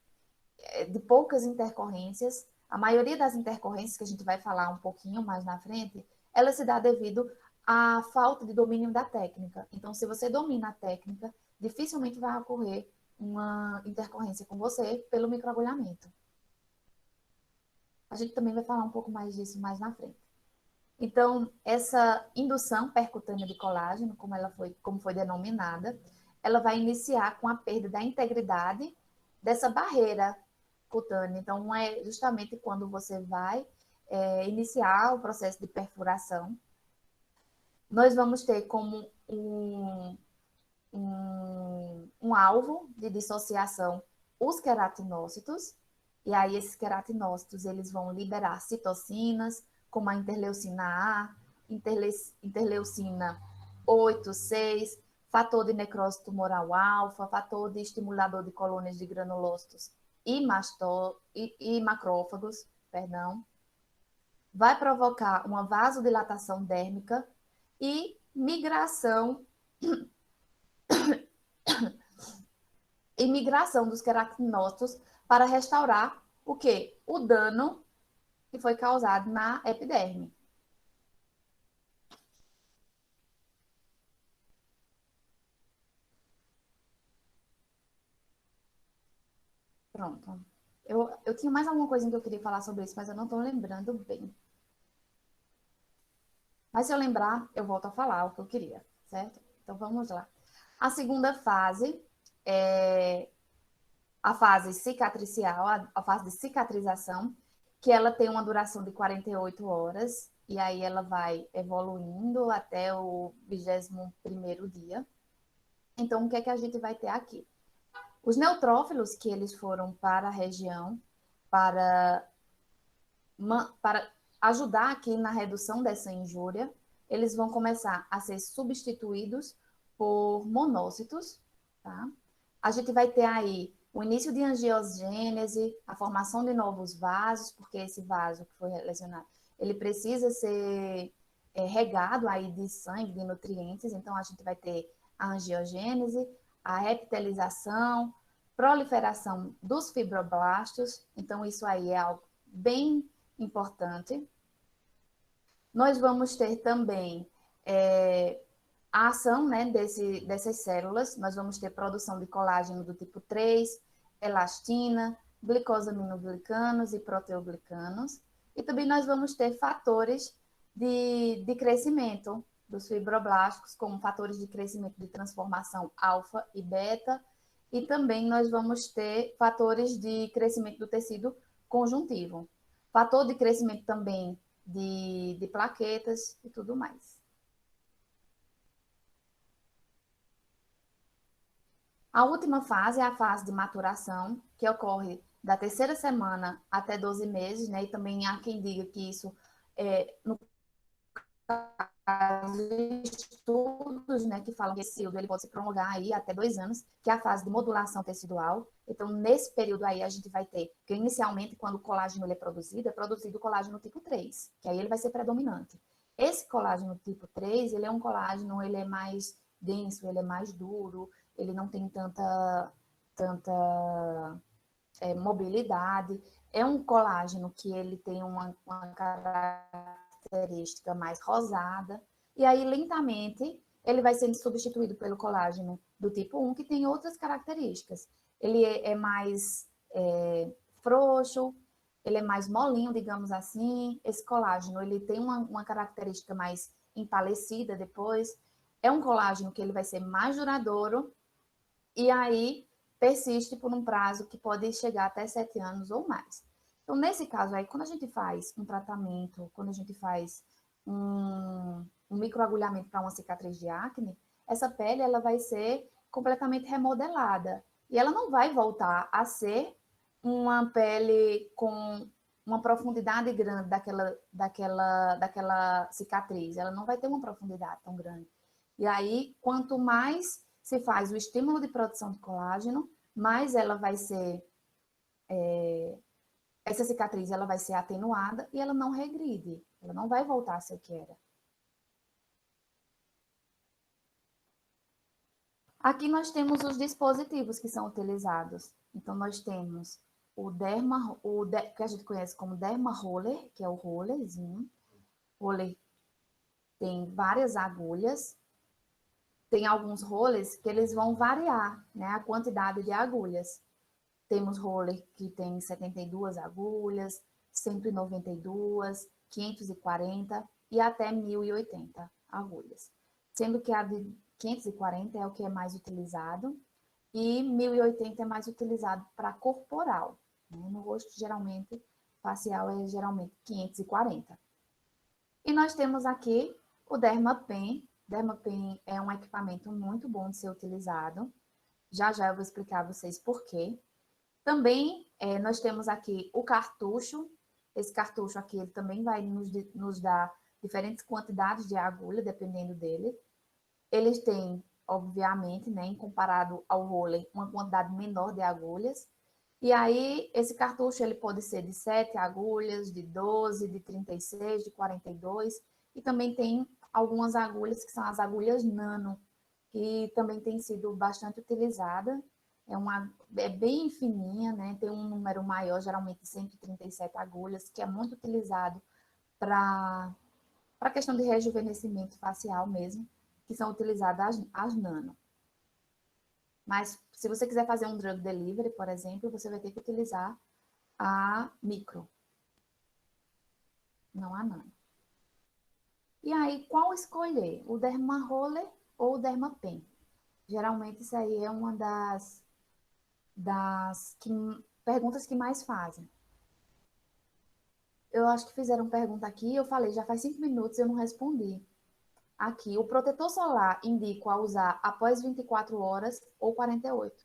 de poucas intercorrências. A maioria das intercorrências que a gente vai falar um pouquinho mais na frente, ela se dá devido à falta de domínio da técnica. Então, se você domina a técnica, dificilmente vai ocorrer uma intercorrência com você pelo microagulhamento. A gente também vai falar um pouco mais disso mais na frente. Então, essa indução percutânea de colágeno, como foi denominada, ela vai iniciar com a perda da integridade dessa barreira cutânea. Então, é justamente quando você vai iniciar o processo de perfuração. Nós vamos ter como um alvo de dissociação os queratinócitos, e aí esses queratinócitos eles vão liberar citocinas, como a interleucina A, interleucina 8, 6, fator de necrose tumoral alfa, fator de estimulador de colônias de granulócitos e macrófagos, perdão. Vai provocar uma vasodilatação dérmica e migração dos queratinócitos para restaurar o quê? O dano que foi causado na epiderme. Pronto. Eu tinha mais alguma coisa que eu queria falar sobre isso, mas eu não estou lembrando bem. Mas se eu lembrar, eu volto a falar o que eu queria, certo? Então vamos lá. A segunda fase é a fase cicatricial, a fase de cicatrização, que ela tem uma duração de 48 horas, e aí ela vai evoluindo até o 21º dia. Então, o que é que a gente vai ter aqui? Os neutrófilos que eles foram para a região para ajudar aqui na redução dessa injúria, eles vão começar a ser substituídos por monócitos, tá? A gente vai ter aí o início de angiogênese, a formação de novos vasos, porque esse vaso que foi lesionado, ele precisa ser regado aí de sangue, de nutrientes, então a gente vai ter a angiogênese, a epitelização, proliferação dos fibroblastos, então isso aí é algo bem importante. Nós vamos ter também a ação, né, dessas células, nós vamos ter produção de colágeno do tipo 3, elastina, glicosaminoglicanos e proteoglicanos, e também nós vamos ter fatores de crescimento dos fibroblastos, como fatores de crescimento de transformação alfa e beta, e também nós vamos ter fatores de crescimento do tecido conjuntivo. Fator de crescimento também de plaquetas e tudo mais. A última fase é a fase de maturação, que ocorre da terceira semana até 12 meses, né? E também há quem diga que isso, no caso de estudos, né, que falam que esse período ele pode se prolongar aí até 2 anos, que é a fase de modulação tecidual. Então, nesse período aí, a gente vai ter, que inicialmente, quando o colágeno ele é produzido o colágeno tipo 3, que aí ele vai ser predominante. Esse colágeno tipo 3, ele é um colágeno, ele é mais denso, ele é mais duro, ele não tem tanta mobilidade. É um colágeno que ele tem uma característica mais rosada, e aí lentamente ele vai sendo substituído pelo colágeno do tipo 1, que tem outras características. Ele é mais frouxo, ele é mais molinho, digamos assim. Esse colágeno ele tem uma característica mais empalecida depois. É um colágeno que ele vai ser mais duradouro, e aí persiste por um prazo que pode chegar até 7 anos ou mais. Então, nesse caso aí, quando a gente faz um tratamento, quando a gente faz um microagulhamento para uma cicatriz de acne, essa pele ela vai ser completamente remodelada. E ela não vai voltar a ser uma pele com uma profundidade grande daquela cicatriz. Ela não vai ter uma profundidade tão grande. E aí, quanto mais se faz o estímulo de produção de colágeno, mais ela vai ser, essa cicatriz ela vai ser atenuada e ela não regride, ela não vai voltar a ser o que era. Aqui nós temos os dispositivos que são utilizados. Então, nós temos que a gente conhece como derma roller, que é o rollerzinho. O roller tem várias agulhas. Tem alguns rollers que eles vão variar, né, a quantidade de agulhas. Temos roller que tem 72 agulhas, 192, 540 e até 1080 agulhas. Sendo que a de 540 é o que é mais utilizado e 1080 é mais utilizado para corporal. Né? No rosto, geralmente, facial é geralmente 540. E nós temos aqui o Dermapen. Dermapen é um equipamento muito bom de ser utilizado. Já já eu vou explicar a vocês por quê. Também nós temos aqui o cartucho. Esse cartucho aqui ele também vai nos dar diferentes quantidades de agulha, dependendo dele. Eles têm, obviamente, né, em comparado ao roller, uma quantidade menor de agulhas. E aí, esse cartucho ele pode ser de 7 agulhas, de 12, de 36, de 42. E também tem algumas agulhas que são as agulhas nano, que também tem sido bastante utilizada. É bem fininha, né? Tem um número maior, geralmente 137 agulhas, que é muito utilizado para a questão de rejuvenescimento facial mesmo, que são utilizadas as nano. Mas se você quiser fazer um drug delivery, por exemplo, você vai ter que utilizar a micro, não a nano. E aí, qual escolher? O Dermaroller ou o Dermapen? Geralmente isso aí é uma perguntas que mais fazem. Eu acho que fizeram pergunta aqui, eu falei, já faz 5 minutos e eu não respondi. Aqui, o protetor solar indico a usar após 24 horas ou 48.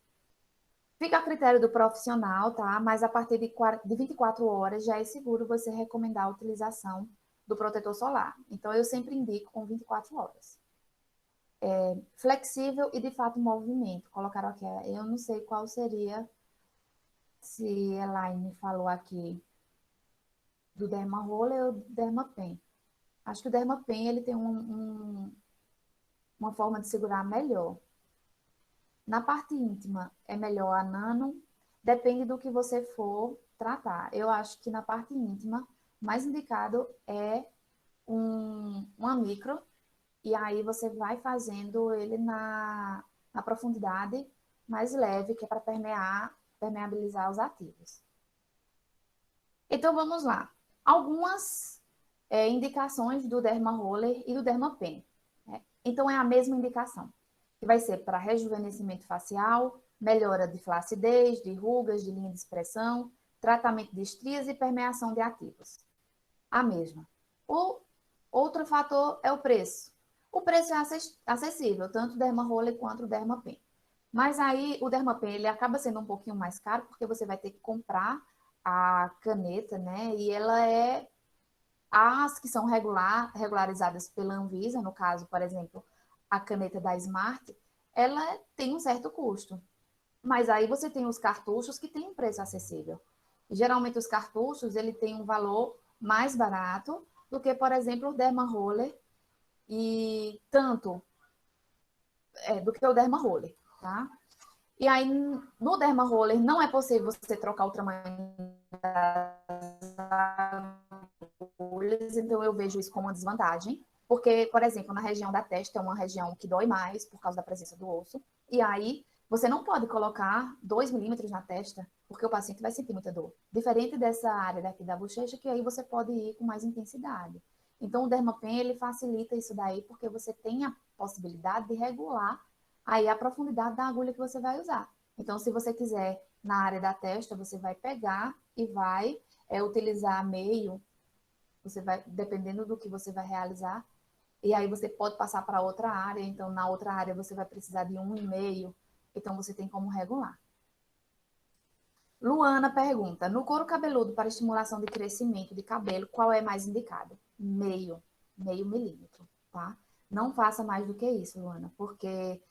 Fica a critério do profissional, tá? Mas a partir de 24 horas já é seguro você recomendar a utilização do protetor solar. Então, eu sempre indico com 24 horas. Flexível e de fato movimento. Colocaram aqui, eu não sei qual seria, se Elaine falou aqui do Dermaroller ou do Dermapen. Acho que o Dermapen ele tem uma forma de segurar melhor. Na parte íntima, é melhor a nano, depende do que você for tratar. Eu acho que na parte íntima, mais indicado é uma micro, e aí você vai fazendo ele na profundidade mais leve, que é para permeabilizar os ativos. Então vamos lá. Algumas indicações do Derma Roller e do Derma Pen. Né? Então é a mesma indicação, que vai ser para rejuvenescimento facial, melhora de flacidez, de rugas, de linha de expressão, tratamento de estrias e permeação de ativos. A mesma. O outro fator é o preço. O preço é acessível, tanto o Derma Roller quanto o Derma Pen. Mas aí o Derma Pen ele acaba sendo um pouquinho mais caro, porque você vai ter que comprar a caneta, né? E ela é as que são regularizadas pela Anvisa, no caso, por exemplo, a caneta da Smart, ela tem um certo custo. Mas aí você tem os cartuchos que têm um preço acessível. E, geralmente os cartuchos ele tem um valor mais barato do que, por exemplo, o Derma Roller e tanto do que o Derma Roller, tá? E aí no Derma Roller não é possível você trocar o tamanho das agulhas, então eu vejo isso como uma desvantagem, porque, por exemplo, na região da testa é uma região que dói mais por causa da presença do osso, e aí você não pode colocar 2 milímetros na testa, porque o paciente vai sentir muita dor. Diferente dessa área daqui da bochecha, que aí você pode ir com mais intensidade. Então, o Dermapen, ele facilita isso daí, porque você tem a possibilidade de regular aí a profundidade da agulha que você vai usar. Então, se você quiser na área da testa, você vai pegar e vai utilizar meio, você vai, dependendo do que você vai realizar, e aí você pode passar para outra área, então na outra área você vai precisar de 1,5, então você tem como regular. Luana pergunta, no couro cabeludo para estimulação de crescimento de cabelo, qual é mais indicado? Meio milímetro, tá? Não faça mais do que isso, Luana, porque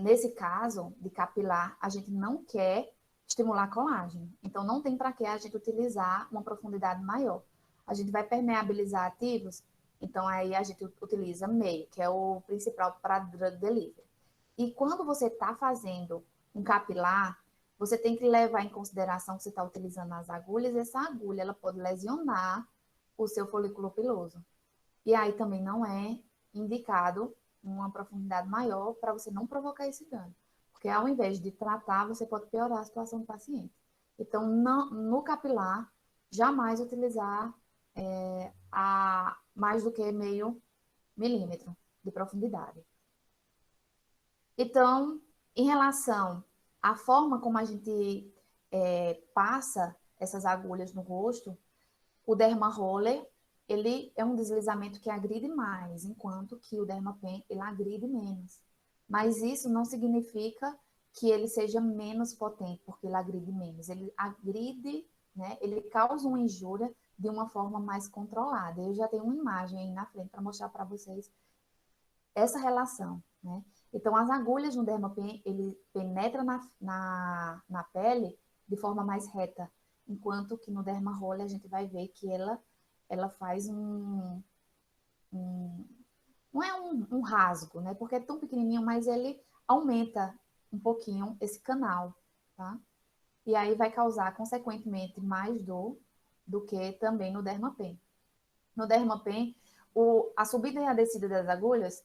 nesse caso de capilar, a gente não quer estimular colágeno. Então, não tem para que a gente utilizar uma profundidade maior. A gente vai permeabilizar ativos, então aí a gente utiliza meio, que é o principal para drug delivery. E quando você está fazendo um capilar, você tem que levar em consideração que você está utilizando as agulhas, e essa agulha ela pode lesionar o seu folículo piloso. E aí também não é indicado uma profundidade maior para você não provocar esse dano. Porque ao invés de tratar, você pode piorar a situação do paciente. Então, no capilar, jamais utilizar a mais do que meio milímetro de profundidade. Então, em relação à forma como a gente passa essas agulhas no rosto, o Derma Roller, ele é um deslizamento que agride mais, enquanto que o Dermapen, ele agride menos. Mas isso não significa que ele seja menos potente, porque ele agride menos. Ele agride, né? Ele causa uma injúria de uma forma mais controlada. Eu já tenho uma imagem aí na frente para mostrar para vocês essa relação, né? Então, as agulhas no Dermapen, ele penetra na pele de forma mais reta, enquanto que no Derma Roller a gente vai ver que ela faz não é um rasgo, né? Porque é tão pequenininho, mas ele aumenta um pouquinho esse canal, tá? E aí vai causar, consequentemente, mais dor do que também no Dermapen. No Dermapen, a subida e a descida das agulhas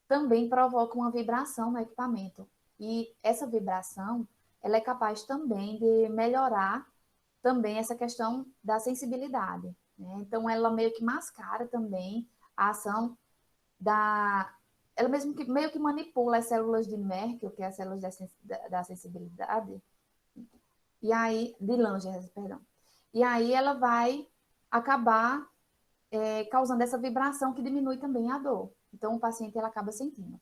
também provoca uma vibração no equipamento. E essa vibração, ela é capaz também de melhorar também essa questão da sensibilidade. Né? Então, ela meio que mascara também a ação da... Ela mesmo que, meio que manipula as células de Merkel, que é as células da sensibilidade, e aí, de Langerhans, perdão. E aí ela vai acabar causando essa vibração que diminui também a dor. Então, o paciente ela acaba sentindo.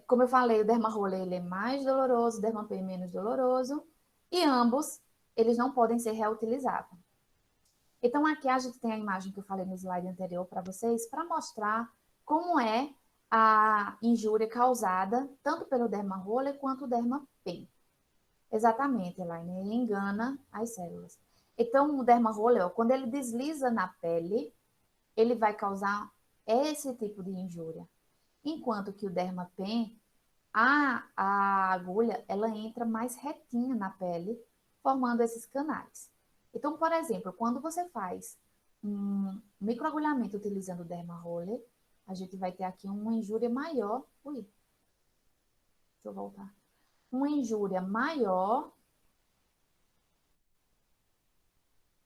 Como eu falei, o Dermaroller ele é mais doloroso, o Dermapen menos doloroso, e ambos eles não podem ser reutilizados. Então, aqui a gente tem a imagem que eu falei no slide anterior para vocês, para mostrar como é a injúria causada tanto pelo Dermaroller quanto o Dermapen. Exatamente, Elaine, ele engana as células. Então, o Dermaroller, quando ele desliza na pele, ele vai causar esse tipo de injúria. enquanto que o Dermapen, a agulha, ela entra mais retinha na pele, formando esses canais. Então, por exemplo, quando você faz um microagulhamento utilizando o Dermaroller, a gente vai ter aqui uma injúria maior. Ui, deixa eu voltar. Uma injúria maior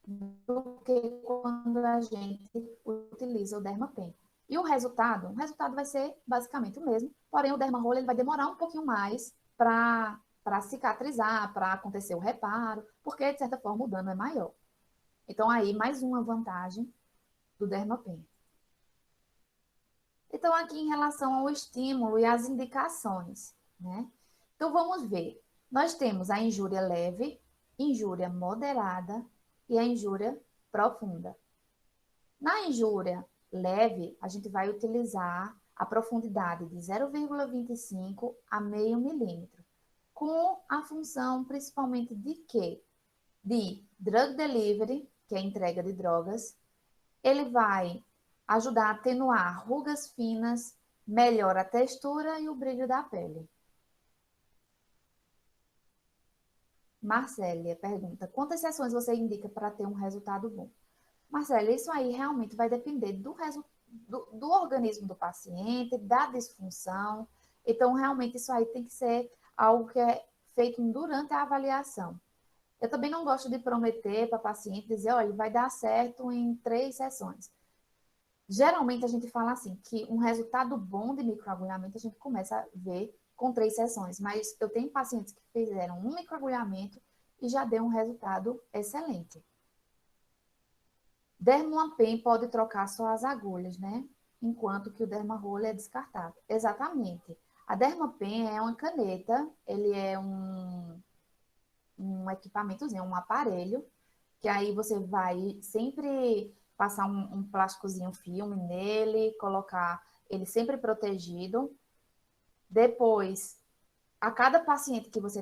do que quando a gente utiliza o Dermapen. E o resultado vai ser basicamente o mesmo, porém o Dermaroller ele vai demorar um pouquinho mais para cicatrizar, para acontecer o reparo, porque de certa forma o dano é maior. Então aí mais uma vantagem do Dermapen. Então aqui em relação ao estímulo e às indicações, né? Então vamos ver. Nós temos a injúria leve, injúria moderada e a injúria profunda. Na injúria leve, a gente vai utilizar a profundidade de 0,25 a meio milímetro, com a função principalmente de quê? De drug delivery, que é a entrega de drogas. Ele vai ajudar a atenuar rugas finas, melhora a textura e o brilho da pele. Marcélia pergunta, quantas sessões você indica para ter um resultado bom? Marcelo, isso aí realmente vai depender do organismo do paciente, da disfunção. Então, realmente, isso aí tem que ser algo que é feito durante a avaliação. Eu também não gosto de prometer para paciente, dizer, olha, vai dar certo em 3 sessões. Geralmente, a gente fala assim, que um resultado bom de microagulhamento a gente começa a ver com 3 sessões. Mas eu tenho pacientes que fizeram um microagulhamento e já deu um resultado excelente. Dermapen pode trocar só as agulhas, né? Enquanto que o Dermaroller é descartável. Exatamente. A Dermapen é uma caneta, ele é um equipamentozinho, um aparelho, que aí você vai sempre passar um plásticozinho filme nele, colocar ele sempre protegido. Depois, a cada paciente que você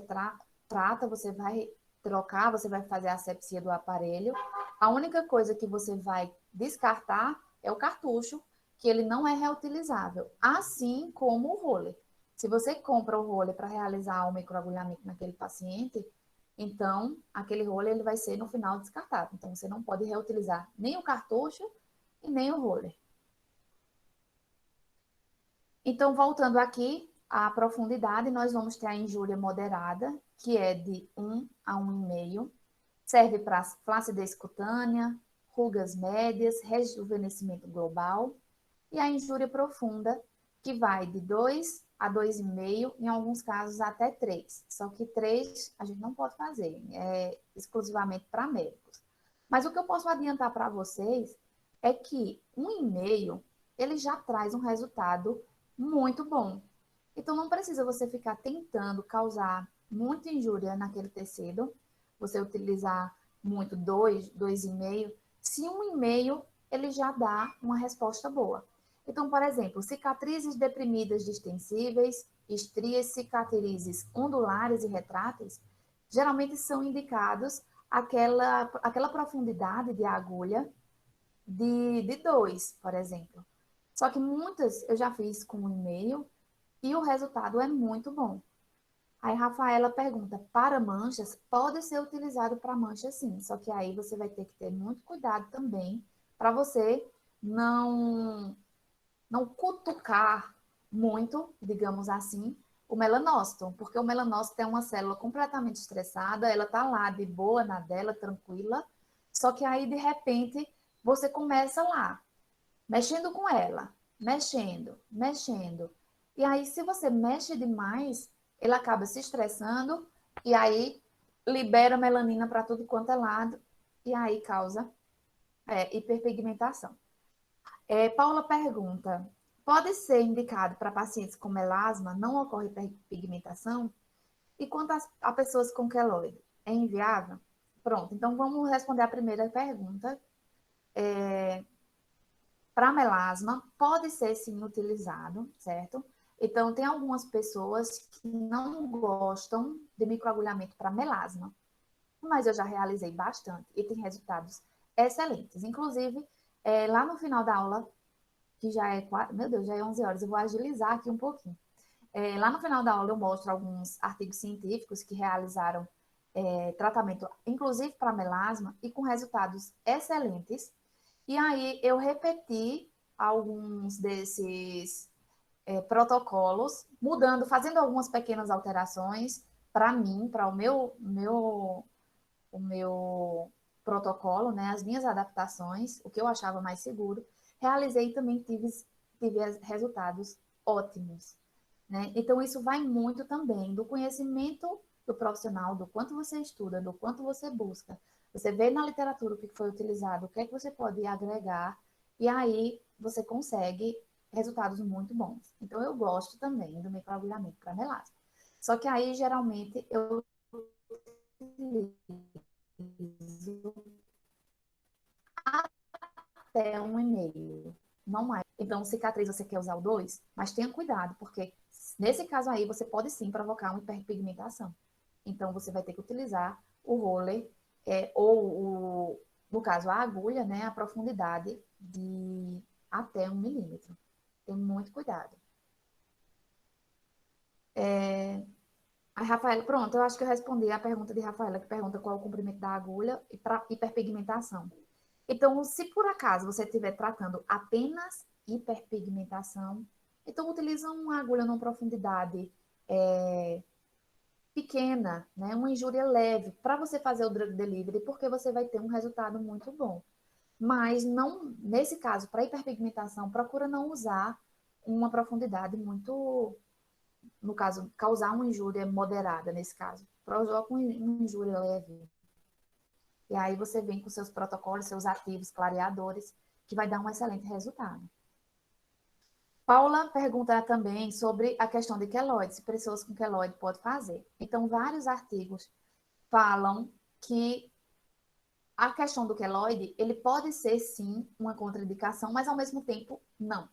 trata, você vai trocar, você vai fazer a asepsia do aparelho. A única coisa que você vai descartar é o cartucho, que ele não é reutilizável, assim como o roller. Se você compra o roller para realizar o microagulhamento naquele paciente, então aquele roller ele vai ser no final descartado. Então você não pode reutilizar nem o cartucho e nem o roller. Então, voltando aqui à profundidade, nós vamos ter a injúria moderada, que é de 1 a 1,5. Serve para flacidez cutânea, rugas médias, rejuvenescimento global. E a injúria profunda, que vai de 2 a 2,5, em alguns casos até 3. Só que 3 a gente não pode fazer, é exclusivamente para médicos. Mas o que eu posso adiantar para vocês é que 1,5 ele já traz um resultado muito bom. Então não precisa você ficar tentando causar muita injúria naquele tecido, você utilizar muito 2, 2,5. Se 1,5 ele já dá uma resposta boa. Então, por exemplo, cicatrizes deprimidas distensíveis, estrias, cicatrizes ondulares e retráteis, geralmente são indicados aquela profundidade de agulha de 2, por exemplo. Só que muitas eu já fiz com 1,5 e o resultado é muito bom. Aí Rafaela pergunta, para manchas, pode ser utilizado para manchas sim, só que aí você vai ter que ter muito cuidado também para você não cutucar muito, digamos assim, o melanócito, porque o melanócito é uma célula completamente estressada, ela tá lá de boa na dela, tranquila, só que aí de repente você começa lá, mexendo com ela, mexendo, mexendo. E aí, se você mexe demais, ele acaba se estressando e aí libera melanina para tudo quanto é lado e aí causa hiperpigmentação. Paula pergunta: pode ser indicado para pacientes com melasma, não ocorre hiperpigmentação? E quanto a pessoas com queloide? É inviável? Pronto, então vamos responder a primeira pergunta. Para melasma, pode ser sim utilizado, certo? Então, tem algumas pessoas que não gostam de microagulhamento para melasma, mas eu já realizei bastante e tem resultados excelentes. Inclusive, lá no final da aula, que já é, meu Deus, já é 11 horas, eu vou agilizar aqui um pouquinho. Lá no final da aula eu mostro alguns artigos científicos que realizaram tratamento, inclusive para melasma, e com resultados excelentes. E aí eu repeti alguns desses protocolos, mudando, fazendo algumas pequenas alterações para mim, para o meu protocolo, né, as minhas adaptações, o que eu achava mais seguro. Realizei e também tive resultados ótimos. Né? Então, isso vai muito também do conhecimento do profissional, do quanto você estuda, do quanto você busca. Você vê na literatura o que foi utilizado, o que é que você pode agregar, e aí você consegue resultados muito bons. Então, eu gosto também do microagulhamento para melasma. Só que aí, geralmente, eu utilizo até 1,5, não mais. Então, cicatriz você quer usar o 2, mas tenha cuidado, porque nesse caso aí você pode sim provocar uma hiperpigmentação. Então, você vai ter que utilizar o roller, no caso, a agulha, né, a profundidade de até 1 milímetro. Tem muito cuidado. A Rafaela, pronto, eu acho que eu respondi a pergunta de Rafaela, que pergunta qual é o comprimento da agulha e para hiperpigmentação. Então, se por acaso você estiver tratando apenas hiperpigmentação, então utiliza uma agulha numa profundidade pequena, né? Uma injúria leve, para você fazer o drug delivery, porque você vai ter um resultado muito bom. Mas não, nesse caso, para hiperpigmentação, procura não usar uma profundidade muito, no caso, causar uma injúria moderada nesse caso. Provoca uma injúria leve. E aí você vem com seus protocolos, seus ativos clareadores, que vai dar um excelente resultado. Paula pergunta também sobre a questão de queloide, se pessoas com queloide podem fazer. Então, vários artigos falam que a questão do queloide, ele pode ser sim uma contraindicação, mas ao mesmo tempo não.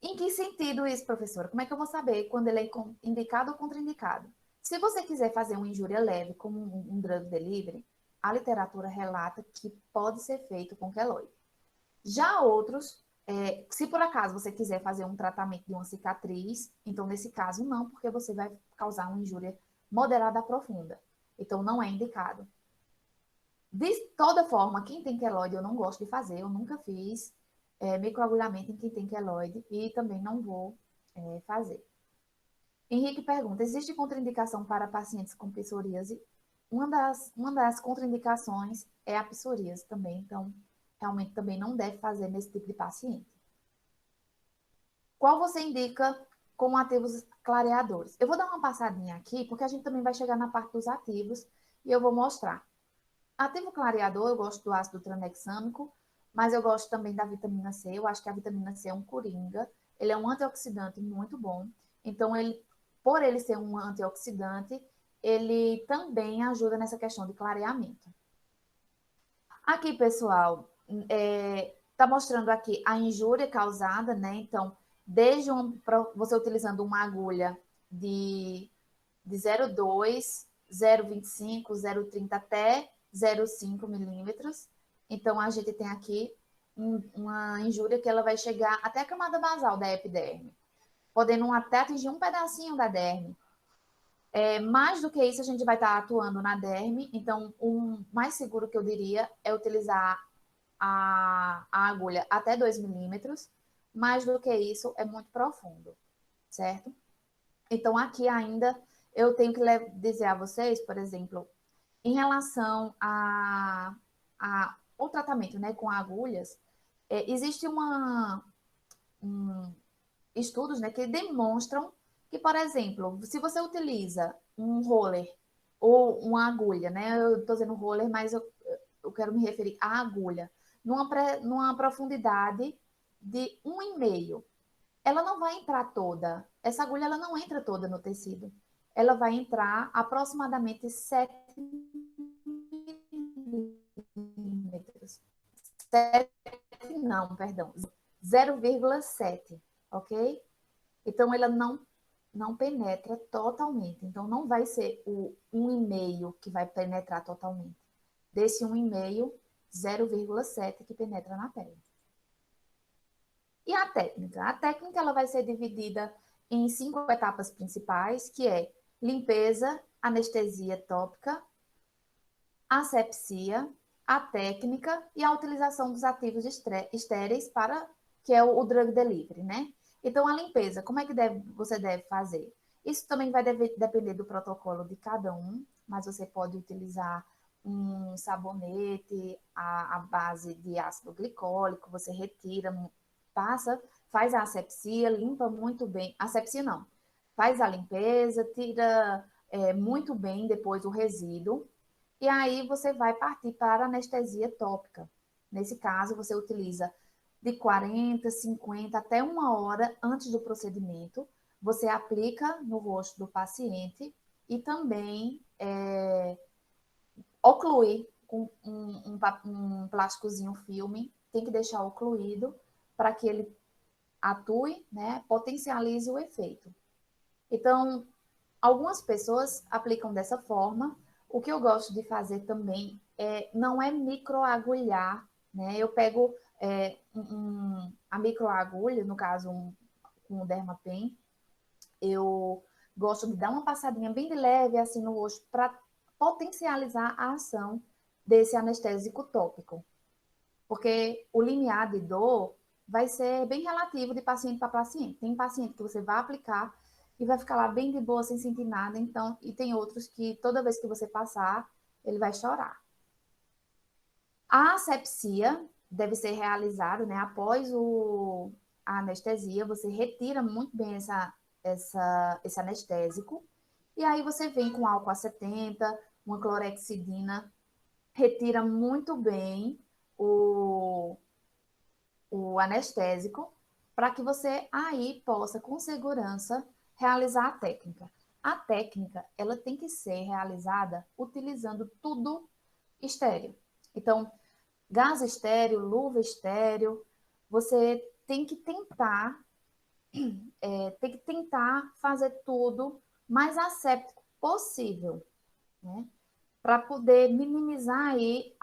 Em que sentido isso, professora? Como é que eu vou saber quando ele é indicado ou contraindicado? Se você quiser fazer uma injúria leve, como um drug delivery, a literatura relata que pode ser feito com queloide. Já outros, se por acaso você quiser fazer um tratamento de uma cicatriz, então nesse caso não, porque você vai causar uma injúria moderada a profunda. Então não é indicado. De toda forma, quem tem queloide eu não gosto de fazer, eu nunca fiz microagulhamento em quem tem queloide e também não vou fazer. Henrique pergunta, existe contraindicação para pacientes com psoríase? Uma das contraindicações é a psoríase também, então realmente também não deve fazer nesse tipo de paciente. Qual você indica como ativos clareadores? Eu vou dar uma passadinha aqui, porque a gente também vai chegar na parte dos ativos e eu vou mostrar. Ativo clareador, eu gosto do ácido tranexâmico, mas eu gosto também da vitamina C. Eu acho que a vitamina C é um coringa. Ele é um antioxidante muito bom. Então, por ele ser um antioxidante, ele também ajuda nessa questão de clareamento. Aqui, pessoal, tá mostrando aqui a injúria causada, né? Então, desde você utilizando uma agulha de 0,2, 0,25, 0,30 até 0,5 milímetros. Então, a gente tem aqui uma injúria que ela vai chegar até a camada basal da epiderme, podendo até atingir um pedacinho da derme. Mais do que isso, a gente vai estar atuando na derme, então o mais seguro que eu diria é utilizar a agulha até 2 milímetros. Mais do que isso, é muito profundo, certo? Então, aqui ainda eu tenho que dizer a vocês, por exemplo, em relação ao tratamento, né, com agulhas, existe estudos, né, que demonstram que, por exemplo, se você utiliza um roller ou uma agulha, né, eu estou dizendo roller, mas eu quero me referir à agulha, numa profundidade de 1,5, ela não vai entrar toda. Essa agulha ela não entra toda no tecido. Ela vai entrar aproximadamente 7 milímetros. 7, não, perdão. 0,7, ok? Então, ela não penetra totalmente. Então, não vai ser o 1,5 que vai penetrar totalmente. Desse 1,5, 0,7 que penetra na pele. E a técnica? A técnica ela vai ser dividida em 5 etapas principais, que é limpeza, anestesia tópica, asepsia, a técnica e a utilização dos ativos estéreis para, que é o drug delivery, né? Então, a limpeza, como é que você deve fazer? Isso também vai depender do protocolo de cada um, mas você pode utilizar um sabonete à base de ácido glicólico, você retira, passa, faz a asepsia, limpa muito bem. Asepsia não, faz a limpeza, tira muito bem depois o resíduo, e aí você vai partir para a anestesia tópica. Nesse caso, você utiliza de 40, 50 até 1 hora antes do procedimento. Você aplica no rosto do paciente e também oclui com um plásticozinho filme. Tem que deixar ocluído para que ele atue, né, potencialize o efeito. Então, algumas pessoas aplicam dessa forma. O que eu gosto de fazer também não é microagulhar, né? Eu pego a microagulha, no caso com o Dermapen, eu gosto de dar uma passadinha bem de leve assim no rosto para potencializar a ação desse anestésico tópico. Porque o limiar de dor vai ser bem relativo de paciente para paciente. Tem paciente que você vai aplicar e vai ficar lá bem de boa, sem sentir nada, então, e tem outros que toda vez que você passar, ele vai chorar. A asepsia deve ser realizada, né, após a anestesia, você retira muito bem esse anestésico, e aí você vem com álcool a 70, uma clorexidina, retira muito bem o, o anestésico, para que você aí possa, com segurança, realizar a técnica. A técnica, ela tem que ser realizada utilizando tudo estéreo. Então, gás estéreo, luva estéreo, você tem que tentar fazer tudo mais asséptico possível, né? Para poder minimizar aí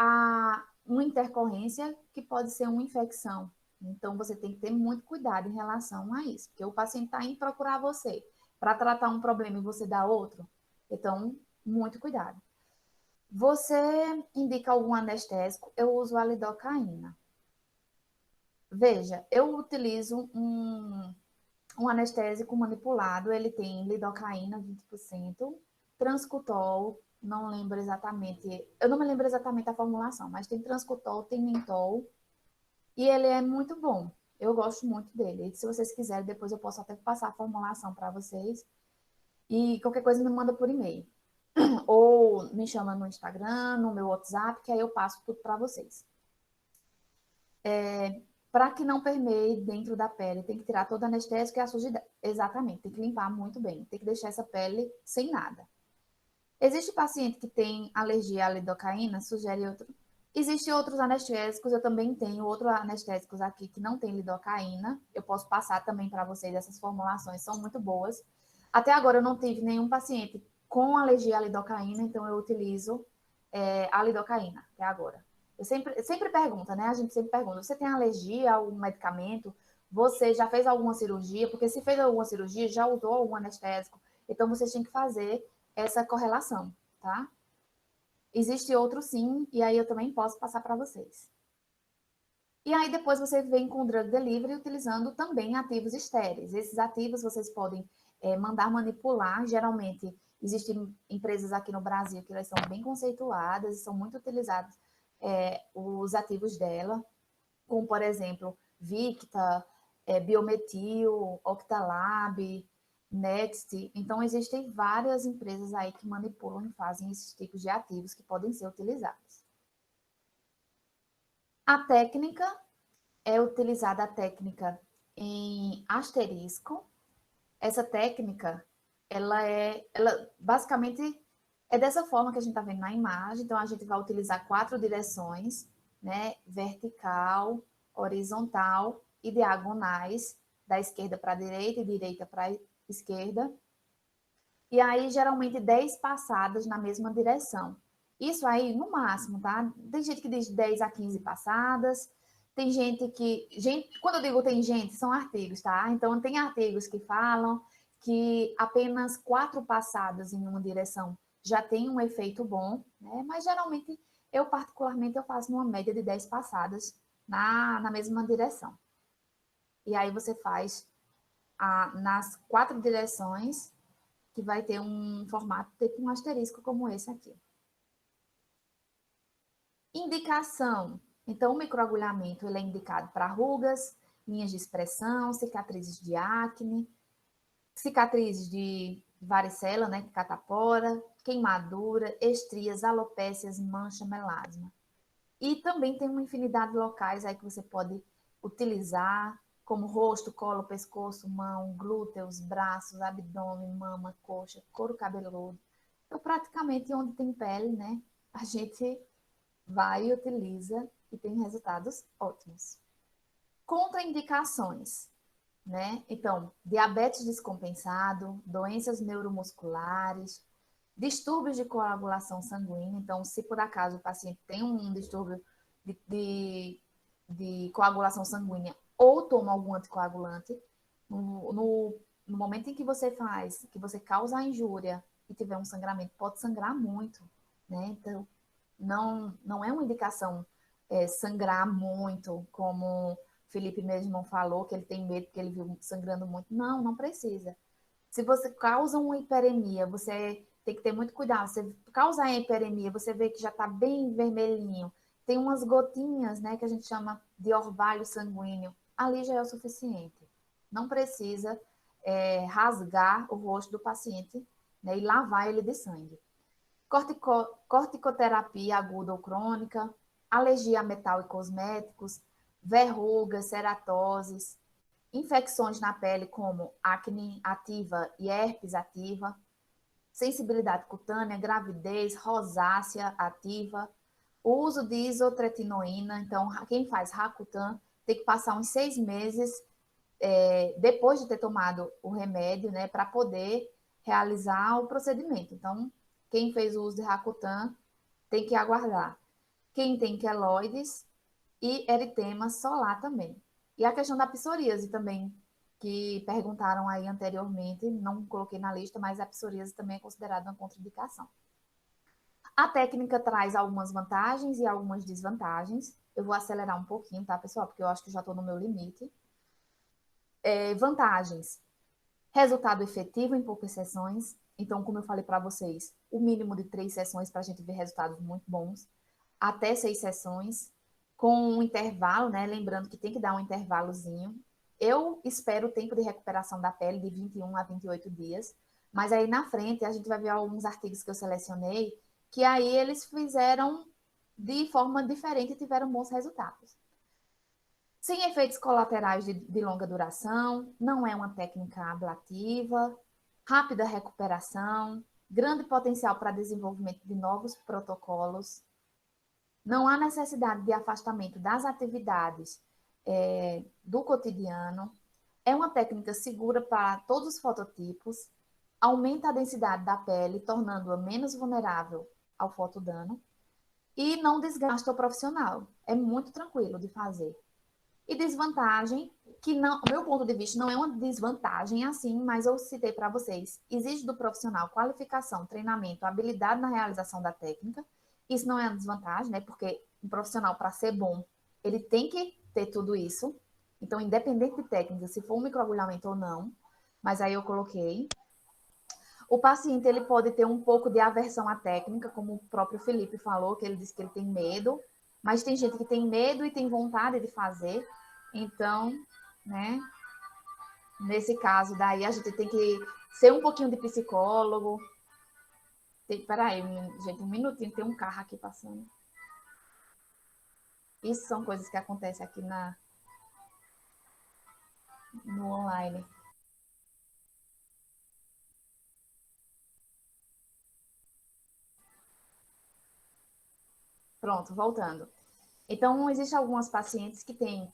uma intercorrência que pode ser uma infecção. Então, você tem que ter muito cuidado em relação a isso, porque o paciente está indo procurar você para tratar um problema e você dá outro. Então, muito cuidado. Você indica algum anestésico? Eu uso a lidocaína. Veja, eu utilizo um anestésico manipulado, ele tem lidocaína 20%, transcutol, não lembro exatamente, eu não me lembro exatamente a formulação, mas tem transcutol, tem mentol, e ele é muito bom. Eu gosto muito dele. E se vocês quiserem, depois eu posso até passar a formulação para vocês. E qualquer coisa me manda por e-mail. Ou me chama no Instagram, no meu WhatsApp, que aí eu passo tudo para vocês. Para que não permeie dentro da pele, tem que tirar todo o anestésico e a sujidade. Exatamente, tem que limpar muito bem, tem que deixar essa pele sem nada. Existe paciente que tem alergia à lidocaína, sugere outro. Existem outros anestésicos, eu também tenho outros anestésicos aqui que não tem lidocaína. Eu posso passar também para vocês, essas formulações são muito boas. Até agora eu não tive nenhum paciente com alergia à lidocaína, então eu utilizo a lidocaína, até agora. Eu sempre pergunta, né? A gente sempre pergunta, você tem alergia a algum medicamento? Você já fez alguma cirurgia? Porque se fez alguma cirurgia, já usou algum anestésico. Então, vocês têm que fazer essa correlação, tá? Existe outro sim, e aí eu também posso passar para vocês. E aí depois você vem com o drug delivery utilizando também ativos estéreis. Esses ativos vocês podem mandar manipular. Geralmente existem empresas aqui no Brasil que elas são bem conceituadas e são muito utilizados os ativos dela, como por exemplo Victa, Biometil, Octalab, Next. Então, existem várias empresas aí que manipulam e fazem esses tipos de ativos que podem ser utilizados. A técnica é utilizada a técnica em asterisco. Essa técnica, ela basicamente é dessa forma que a gente está vendo na imagem. Então, a gente vai utilizar 4 direções, né? Vertical, horizontal e diagonais, da esquerda para a direita e direita para a esquerda. E aí, geralmente, 10 passadas na mesma direção. Isso aí, no máximo, tá? Tem gente que diz 10 a 15 passadas, Tem gente que... quando eu digo tem gente, são artigos, tá? Então, tem artigos que falam que apenas 4 passadas em uma direção já tem um efeito bom, né? Mas, geralmente, particularmente, eu faço uma média de 10 passadas na mesma direção. E aí você faz nas 4 direções, que vai ter um formato tipo um asterisco como esse aqui. Indicação. Então, o microagulhamento ele é indicado para rugas, linhas de expressão, cicatrizes de acne, cicatrizes de varicela, né, catapora, queimadura, estrias, alopécias, mancha, melasma. E também tem uma infinidade de locais aí que você pode utilizar, como rosto, colo, pescoço, mão, glúteos, braços, abdômen, mama, coxa, couro cabeludo. Então, praticamente onde tem pele, né, a gente vai e utiliza e tem resultados ótimos. Contraindicações, né? Então, diabetes descompensado, doenças neuromusculares, distúrbios de coagulação sanguínea. Então, se por acaso o paciente tem um distúrbio de coagulação sanguínea ou toma algum anticoagulante, no momento em que você causa a injúria e tiver um sangramento, pode sangrar muito, né? Então, não é uma indicação sangrar muito, como o Felipe mesmo falou, que ele tem medo porque ele viu sangrando muito. Não, não precisa. Se você causa uma hiperemia, você tem que ter muito cuidado. Você causa a hiperemia, você vê que já está bem vermelhinho, tem umas gotinhas, né, que a gente chama de orvalho sanguíneo, ali já é o suficiente. Não precisa rasgar o rosto do paciente, né, e lavar ele de sangue. Corticoterapia aguda ou crônica, alergia a metal e cosméticos, verrugas, ceratoses, infecções na pele como acne ativa e herpes ativa, sensibilidade cutânea, gravidez, rosácea ativa, o uso de isotretinoína. Então, quem faz Racutan tem que passar uns 6 meses depois de ter tomado o remédio, né, para poder realizar o procedimento. Então, quem fez o uso de Racutan tem que aguardar. Quem tem queloides e eritema solar também. E a questão da psoríase também, que perguntaram aí anteriormente, não coloquei na lista, mas a psoríase também é considerada uma contraindicação. A técnica traz algumas vantagens e algumas desvantagens. Eu vou acelerar um pouquinho, tá, pessoal? Porque eu acho que já estou no meu limite. Vantagens. Resultado efetivo em poucas sessões. Então, como eu falei para vocês, o mínimo de 3 sessões para a gente ver resultados muito bons. Até 6 sessões, com um intervalo, né? Lembrando que tem que dar um intervalozinho. Eu espero o tempo de recuperação da pele de 21 a 28 dias, mas aí na frente a gente vai ver alguns artigos que eu selecionei, que aí eles fizeram de forma diferente e tiveram bons resultados. Sem efeitos colaterais de longa duração, não é uma técnica ablativa, rápida recuperação, grande potencial para desenvolvimento de novos protocolos. Não há necessidade de afastamento das atividades do cotidiano. É uma técnica segura para todos os fototipos, aumenta a densidade da pele, tornando-a menos vulnerável ao fotodano e não desgasta o profissional. É muito tranquilo de fazer. E desvantagem, que não, do meu ponto de vista, não é uma desvantagem assim, mas eu citei para vocês. Exige do profissional qualificação, treinamento, habilidade na realização da técnica. Isso não é uma desvantagem, né? Porque um profissional, para ser bom, ele tem que ter tudo isso. Então, independente de técnica, se for um microagulhamento ou não, mas aí eu coloquei. O paciente, ele pode ter um pouco de aversão à técnica, como o próprio Felipe falou, que ele disse que ele tem medo, mas tem gente que tem medo e tem vontade de fazer. Então, né, nesse caso daí a gente tem que ser um pouquinho de psicólogo. Peraí, gente, um minutinho, tem um carro aqui passando. Isso são coisas que acontecem aqui no online. Pronto, voltando. Então, existem algumas pacientes que têm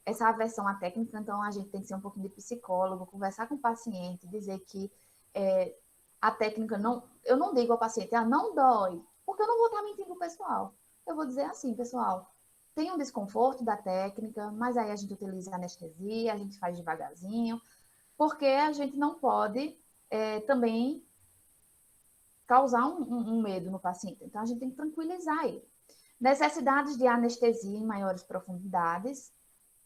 essa aversão à técnica, então a gente tem que ser um pouquinho de psicólogo, conversar com o paciente, dizer que a técnica não... Eu não digo ao paciente, não dói, porque eu não vou estar mentindo pro pessoal. Eu vou dizer assim, pessoal, tem um desconforto da técnica, mas aí a gente utiliza anestesia, a gente faz devagarzinho, porque a gente não pode também causar um medo no paciente. Então, a gente tem que tranquilizar ele. Necessidades de anestesia em maiores profundidades,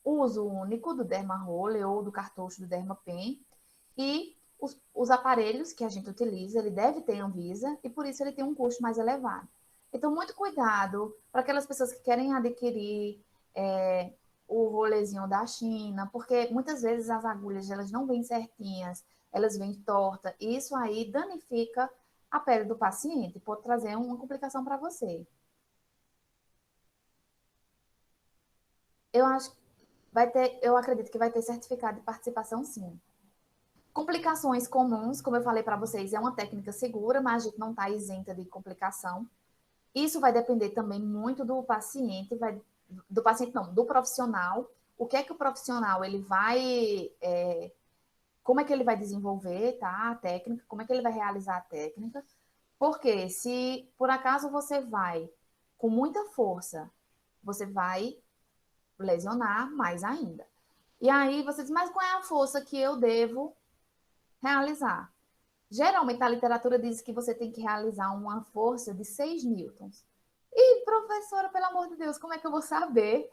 uso único do Dermaroller ou do cartucho do Dermapen e os aparelhos que a gente utiliza, ele deve ter Anvisa e por isso ele tem um custo mais elevado. Então, muito cuidado para aquelas pessoas que querem adquirir o rolezinho da China, porque muitas vezes as agulhas elas não vêm certinhas, elas vêm tortas, e isso aí danifica a pele do paciente, pode trazer uma complicação para você. Eu acho vai ter, eu acredito que vai ter certificado de participação, sim. Complicações comuns, como eu falei para vocês, é uma técnica segura, mas a gente não está isenta de complicação. Isso vai depender também muito do paciente, do paciente não, do profissional. O que é que o profissional ele vai, como é que ele vai desenvolver, tá? A técnica, como é que ele vai realizar a técnica? Porque se por acaso você vai com muita força, você vai lesionar mais ainda. E aí você diz, mas qual é a força que eu devo realizar? Geralmente a literatura diz que você tem que realizar uma força de 6 newtons. E, professora, pelo amor de Deus, como é que eu vou saber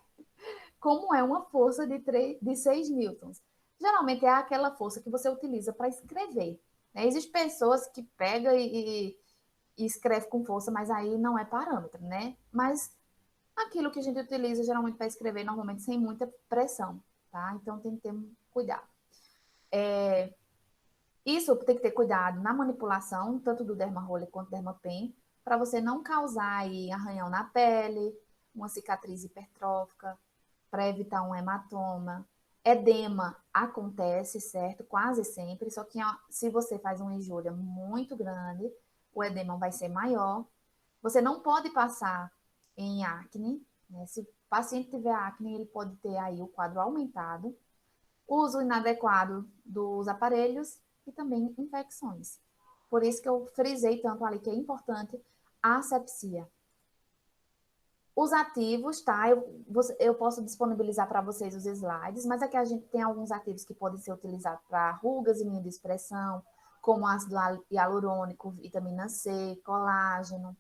como é uma força de 6 newtons? Geralmente é aquela força que você utiliza para escrever. Né? Existem pessoas que pegam e escreve com força, mas aí não é parâmetro, né? Mas aquilo que a gente utiliza geralmente para escrever, normalmente sem muita pressão, tá? Então tem que ter cuidado. Isso tem que ter cuidado na manipulação, tanto do Dermaroller quanto do Dermapen, para você não causar aí arranhão na pele, uma cicatriz hipertrófica, para evitar um hematoma. Edema acontece, certo? Quase sempre, só que ó, se você faz uma injúria muito grande, o edema vai ser maior. Você não pode passar em acne, né? Se o paciente tiver acne, ele pode ter aí o quadro aumentado, uso inadequado dos aparelhos e também infecções. Por isso que eu frisei tanto ali que é importante a asepsia. Os ativos, tá? Eu posso disponibilizar para vocês os slides, mas aqui a gente tem alguns ativos que podem ser utilizados para rugas e linha de expressão, como ácido hialurônico, vitamina C, colágeno.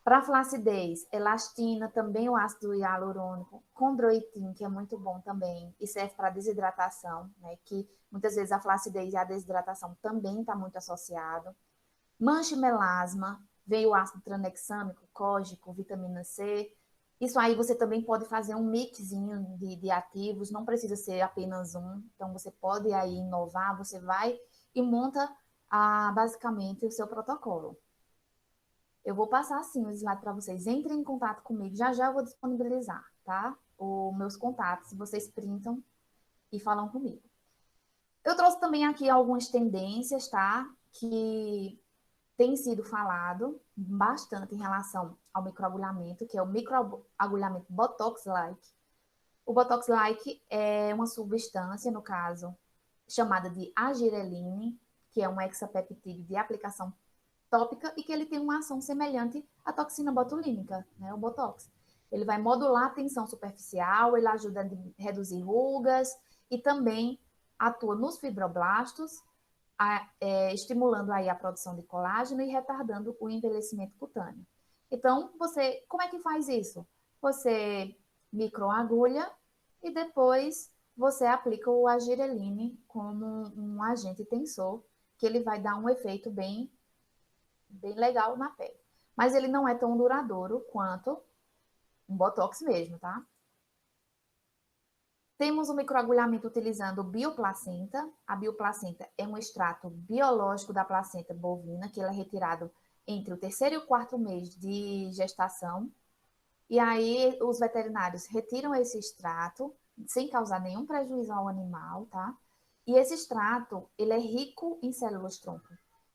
Para flacidez, elastina, também o ácido hialurônico, condroitin, que é muito bom também, e serve para desidratação, né? Que muitas vezes a flacidez e a desidratação também está muito associado. Mancha melasma, veio o ácido tranexâmico, cógico, vitamina C. Isso aí você também pode fazer um mixinho de ativos, não precisa ser apenas um. Então você pode aí inovar, você vai e monta basicamente o seu protocolo. Eu vou passar assim o slide para vocês. Entrem em contato comigo. Já já eu vou disponibilizar, tá? Os meus contatos. Vocês printam e falam comigo. Eu trouxe também aqui algumas tendências, tá? Que tem sido falado bastante em relação ao microagulhamento, que é o microagulhamento Botox-like. O Botox-like é uma substância, no caso, chamada de agireline, que é um hexapeptídeo de aplicação tópica e que ele tem uma ação semelhante à toxina botulínica, né, o Botox. Ele vai modular a tensão superficial, ele ajuda a reduzir rugas e também atua nos fibroblastos, estimulando aí a produção de colágeno e retardando o envelhecimento cutâneo. Então, como é que faz isso? Você microagulha e depois você aplica o agireline como um agente tensor, que ele vai dar um efeito bem legal na pele. Mas ele não é tão duradouro quanto um Botox mesmo, tá? Temos o microagulhamento utilizando bioplacenta. A bioplacenta é um extrato biológico da placenta bovina, que ele é retirado entre o terceiro e o quarto mês de gestação. E aí os veterinários retiram esse extrato sem causar nenhum prejuízo ao animal, tá? E esse extrato, ele é rico em células-tronco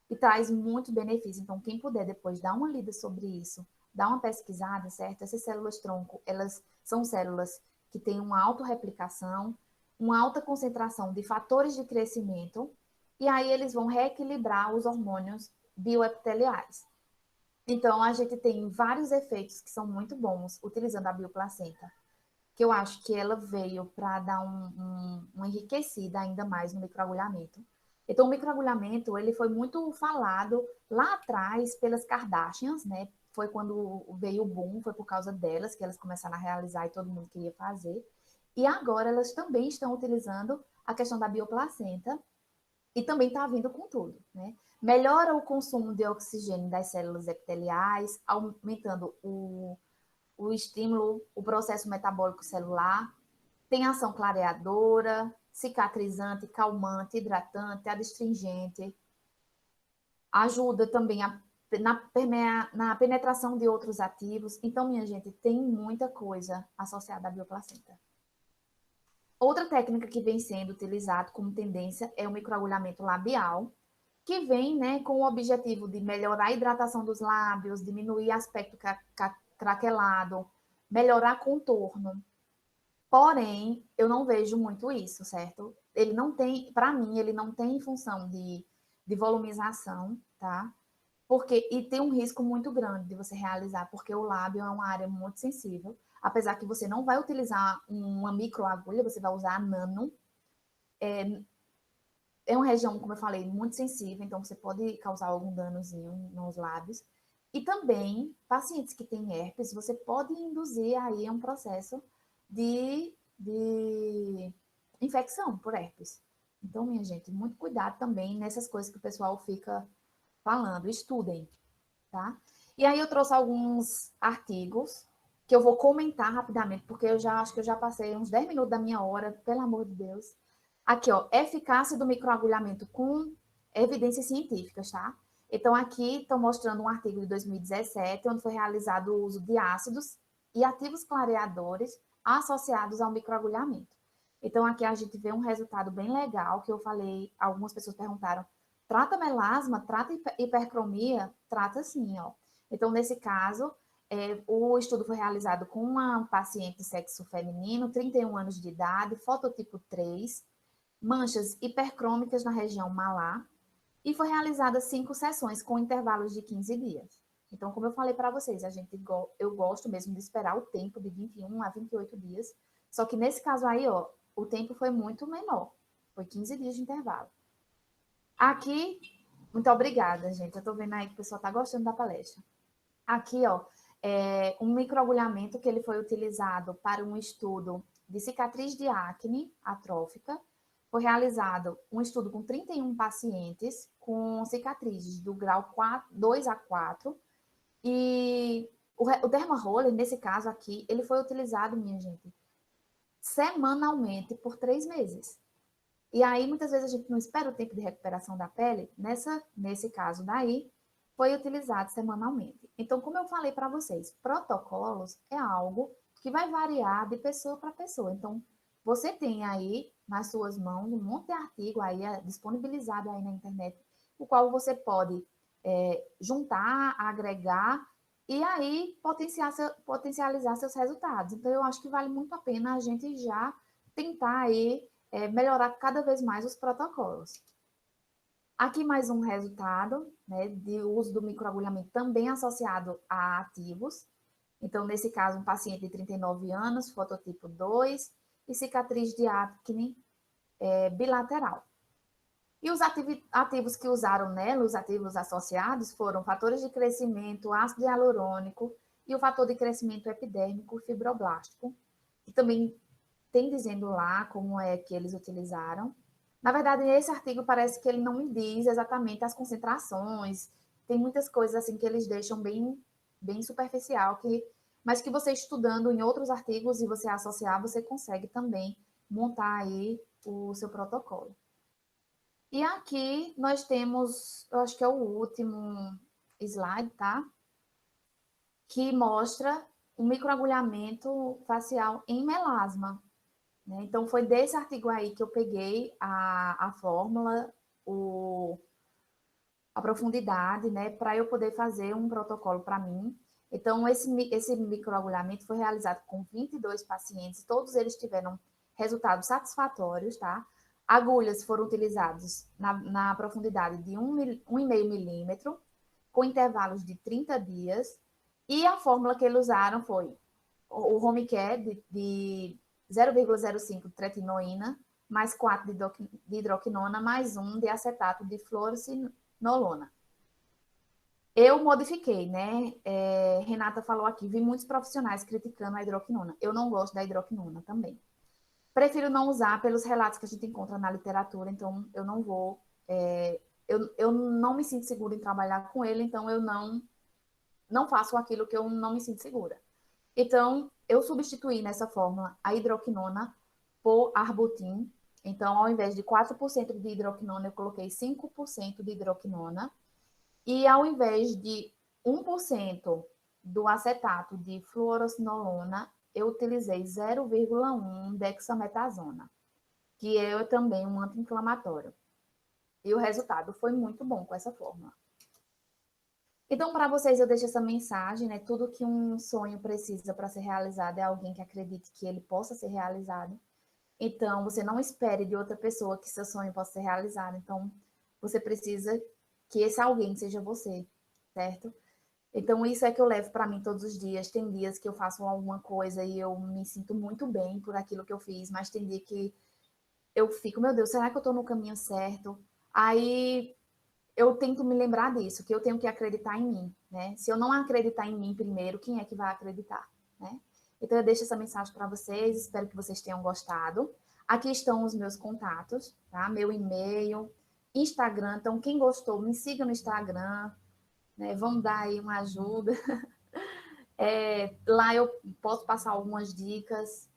e traz muito benefício. Então, quem puder depois dar uma lida sobre isso, dar uma pesquisada, certo? Essas células-tronco, elas são células que têm uma autorreplicação, uma alta concentração de fatores de crescimento, e aí eles vão reequilibrar os hormônios bioepiteliais. Então, a gente tem vários efeitos que são muito bons utilizando a bioplacenta. que eu acho que ela veio para dar uma enriquecida ainda mais no microagulhamento. Então, o microagulhamento, ele foi muito falado lá atrás pelas Kardashians, né? Foi quando veio o boom, foi por causa delas que elas começaram a realizar e todo mundo queria fazer. E agora elas também estão utilizando a questão da bioplacenta e também está vindo com tudo, né? Melhora o consumo de oxigênio das células epiteliais, aumentando o estímulo, o processo metabólico celular, tem ação clareadora, cicatrizante, calmante, hidratante, adstringente, ajuda também na penetração de outros ativos. Então, minha gente, tem muita coisa associada à bioplacenta. Outra técnica que vem sendo utilizada como tendência é o microagulhamento labial, que vem, né, com o objetivo de melhorar a hidratação dos lábios, diminuir aspecto craquelado, melhorar contorno. Porém, eu não vejo muito isso, certo? Ele não tem, para mim, ele não tem função de volumização, tá? E tem um risco muito grande de você realizar, porque o lábio é uma área muito sensível. Apesar que você não vai utilizar uma microagulha, você vai usar a nano. É uma região, como eu falei, muito sensível, então você pode causar algum danozinho nos lábios. E também, pacientes que têm herpes, você pode induzir aí um processo de infecção por herpes. Então, minha gente, muito cuidado também nessas coisas que o pessoal fica falando. Estudem, tá? E aí eu trouxe alguns artigos que eu vou comentar rapidamente, porque eu já acho que eu já passei uns 10 minutos da minha hora, pelo amor de Deus. Aqui, ó, eficácia do microagulhamento com evidências científicas, tá? Então, aqui estou mostrando um artigo de 2017, onde foi realizado o uso de ácidos e ativos clareadores associados ao microagulhamento. Então, aqui a gente vê um resultado bem legal, que eu falei, algumas pessoas perguntaram, trata melasma, trata hipercromia? Trata sim, ó. Então, nesse caso, o estudo foi realizado com uma paciente de sexo feminino, 31 anos de idade, fototipo 3, manchas hipercrômicas na região malar, e foi realizada 5 sessões com intervalos de 15 dias. Então, como eu falei para vocês, eu gosto mesmo de esperar o tempo de 21 a 28 dias, só que nesse caso aí, ó, o tempo foi muito menor, foi 15 dias de intervalo. Aqui, muito obrigada, gente, eu tô vendo aí que o pessoal tá gostando da palestra. Aqui, ó, é um microagulhamento que ele foi utilizado para um estudo de cicatriz de acne atrófica. Foi realizado um estudo com 31 pacientes com cicatrizes do grau 2 a 4. E o dermaroller, nesse caso aqui, ele foi utilizado, minha gente, semanalmente por 3 meses. E aí, muitas vezes, a gente não espera o tempo de recuperação da pele. Nesse caso daí, foi utilizado semanalmente. Então, como eu falei para vocês, protocolos é algo que vai variar de pessoa para pessoa. Então, você tem aí nas suas mãos um monte de artigo aí disponibilizado aí na internet, o qual você pode juntar, agregar e aí potencializar seus resultados. Então, eu acho que vale muito a pena a gente já tentar aí melhorar cada vez mais os protocolos. Aqui mais um resultado, né, de uso do microagulhamento também associado a ativos. Então, nesse caso, um paciente de 39 anos, fototipo 2 e cicatriz de acne bilateral. E os ativos que usaram nela, os ativos associados, foram fatores de crescimento, ácido hialurônico e o fator de crescimento epidérmico fibroblástico, que também tem dizendo lá como é que eles utilizaram. Na verdade, esse artigo parece que ele não me diz exatamente as concentrações, tem muitas coisas assim que eles deixam bem superficial, mas que você estudando em outros artigos e você associar, você consegue também montar aí o seu protocolo. E aqui nós temos, eu acho que é o último slide, tá? Que mostra o microagulhamento facial em melasma. Né? Então, foi desse artigo aí que eu peguei a fórmula, a profundidade, né, para eu poder fazer um protocolo para mim. Então, esse microagulhamento foi realizado com 22 pacientes, todos eles tiveram resultados satisfatórios, tá? Agulhas foram utilizadas na profundidade de 1,5 milímetro, com intervalos de 30 dias, e a fórmula que eles usaram foi o home care de 0,05 de tretinoína, mais 4 de hidroquinona, mais 1 de acetato de fluoroquinolona. Eu modifiquei, né? Renata falou aqui, vi muitos profissionais criticando a hidroquinona. Eu não gosto da hidroquinona também. Prefiro não usar pelos relatos que a gente encontra na literatura, então eu não vou... eu não me sinto segura em trabalhar com ele, então eu não faço aquilo que eu não me sinto segura. Então, eu substituí nessa fórmula a hidroquinona por arbutin. Então, ao invés de 4% de hidroquinona, eu coloquei 5% de hidroquinona. E ao invés de 1% do acetato de fluoroquinolona, eu utilizei 0,1 dexametasona, que é também um anti-inflamatório. E o resultado foi muito bom com essa fórmula. Então, para vocês, eu deixo essa mensagem, né? Tudo que um sonho precisa para ser realizado é alguém que acredite que ele possa ser realizado. Então, você não espere de outra pessoa que seu sonho possa ser realizado. Então, você precisa que esse alguém seja você, certo? Então, isso é que eu levo para mim todos os dias. Tem dias que eu faço alguma coisa e eu me sinto muito bem por aquilo que eu fiz, mas tem dia que eu fico, meu Deus, será que eu estou no caminho certo? Aí eu tento me lembrar disso, que eu tenho que acreditar em mim, né? Se eu não acreditar em mim primeiro, quem é que vai acreditar, né? Então eu deixo essa mensagem para vocês, espero que vocês tenham gostado. Aqui estão os meus contatos, tá? Meu e-mail, Instagram, então quem gostou, me siga no Instagram, né? Vamos dar aí uma ajuda. Lá eu posso passar algumas dicas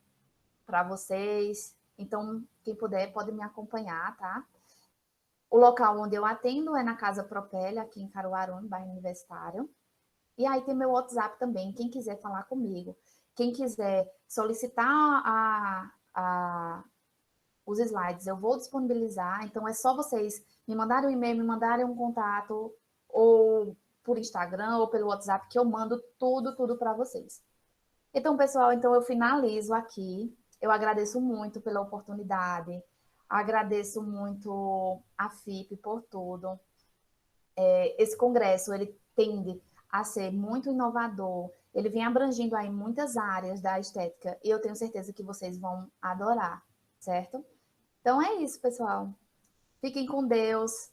para vocês, então quem puder pode me acompanhar, tá? O local onde eu atendo é na Casa Propele, aqui em Caruaru, no bairro Universitário. E aí tem meu WhatsApp também, quem quiser falar comigo. Quem quiser solicitar os slides, eu vou disponibilizar. Então, é só vocês me mandarem um e-mail, me mandarem um contato, ou por Instagram, ou pelo WhatsApp, que eu mando tudo para vocês. Então, pessoal, então eu finalizo aqui. Eu agradeço muito pela oportunidade. Agradeço muito a FIP por tudo. Esse congresso, ele tende a ser muito inovador. Ele vem abrangindo aí muitas áreas da estética e eu tenho certeza que vocês vão adorar, certo? Então é isso, pessoal. Fiquem com Deus.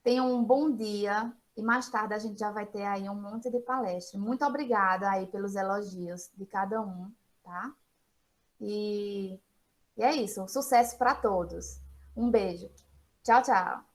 Tenham um bom dia e mais tarde a gente já vai ter aí um monte de palestra. Muito obrigada aí pelos elogios de cada um, tá? E é isso. Sucesso para todos. Um beijo. Tchau, tchau.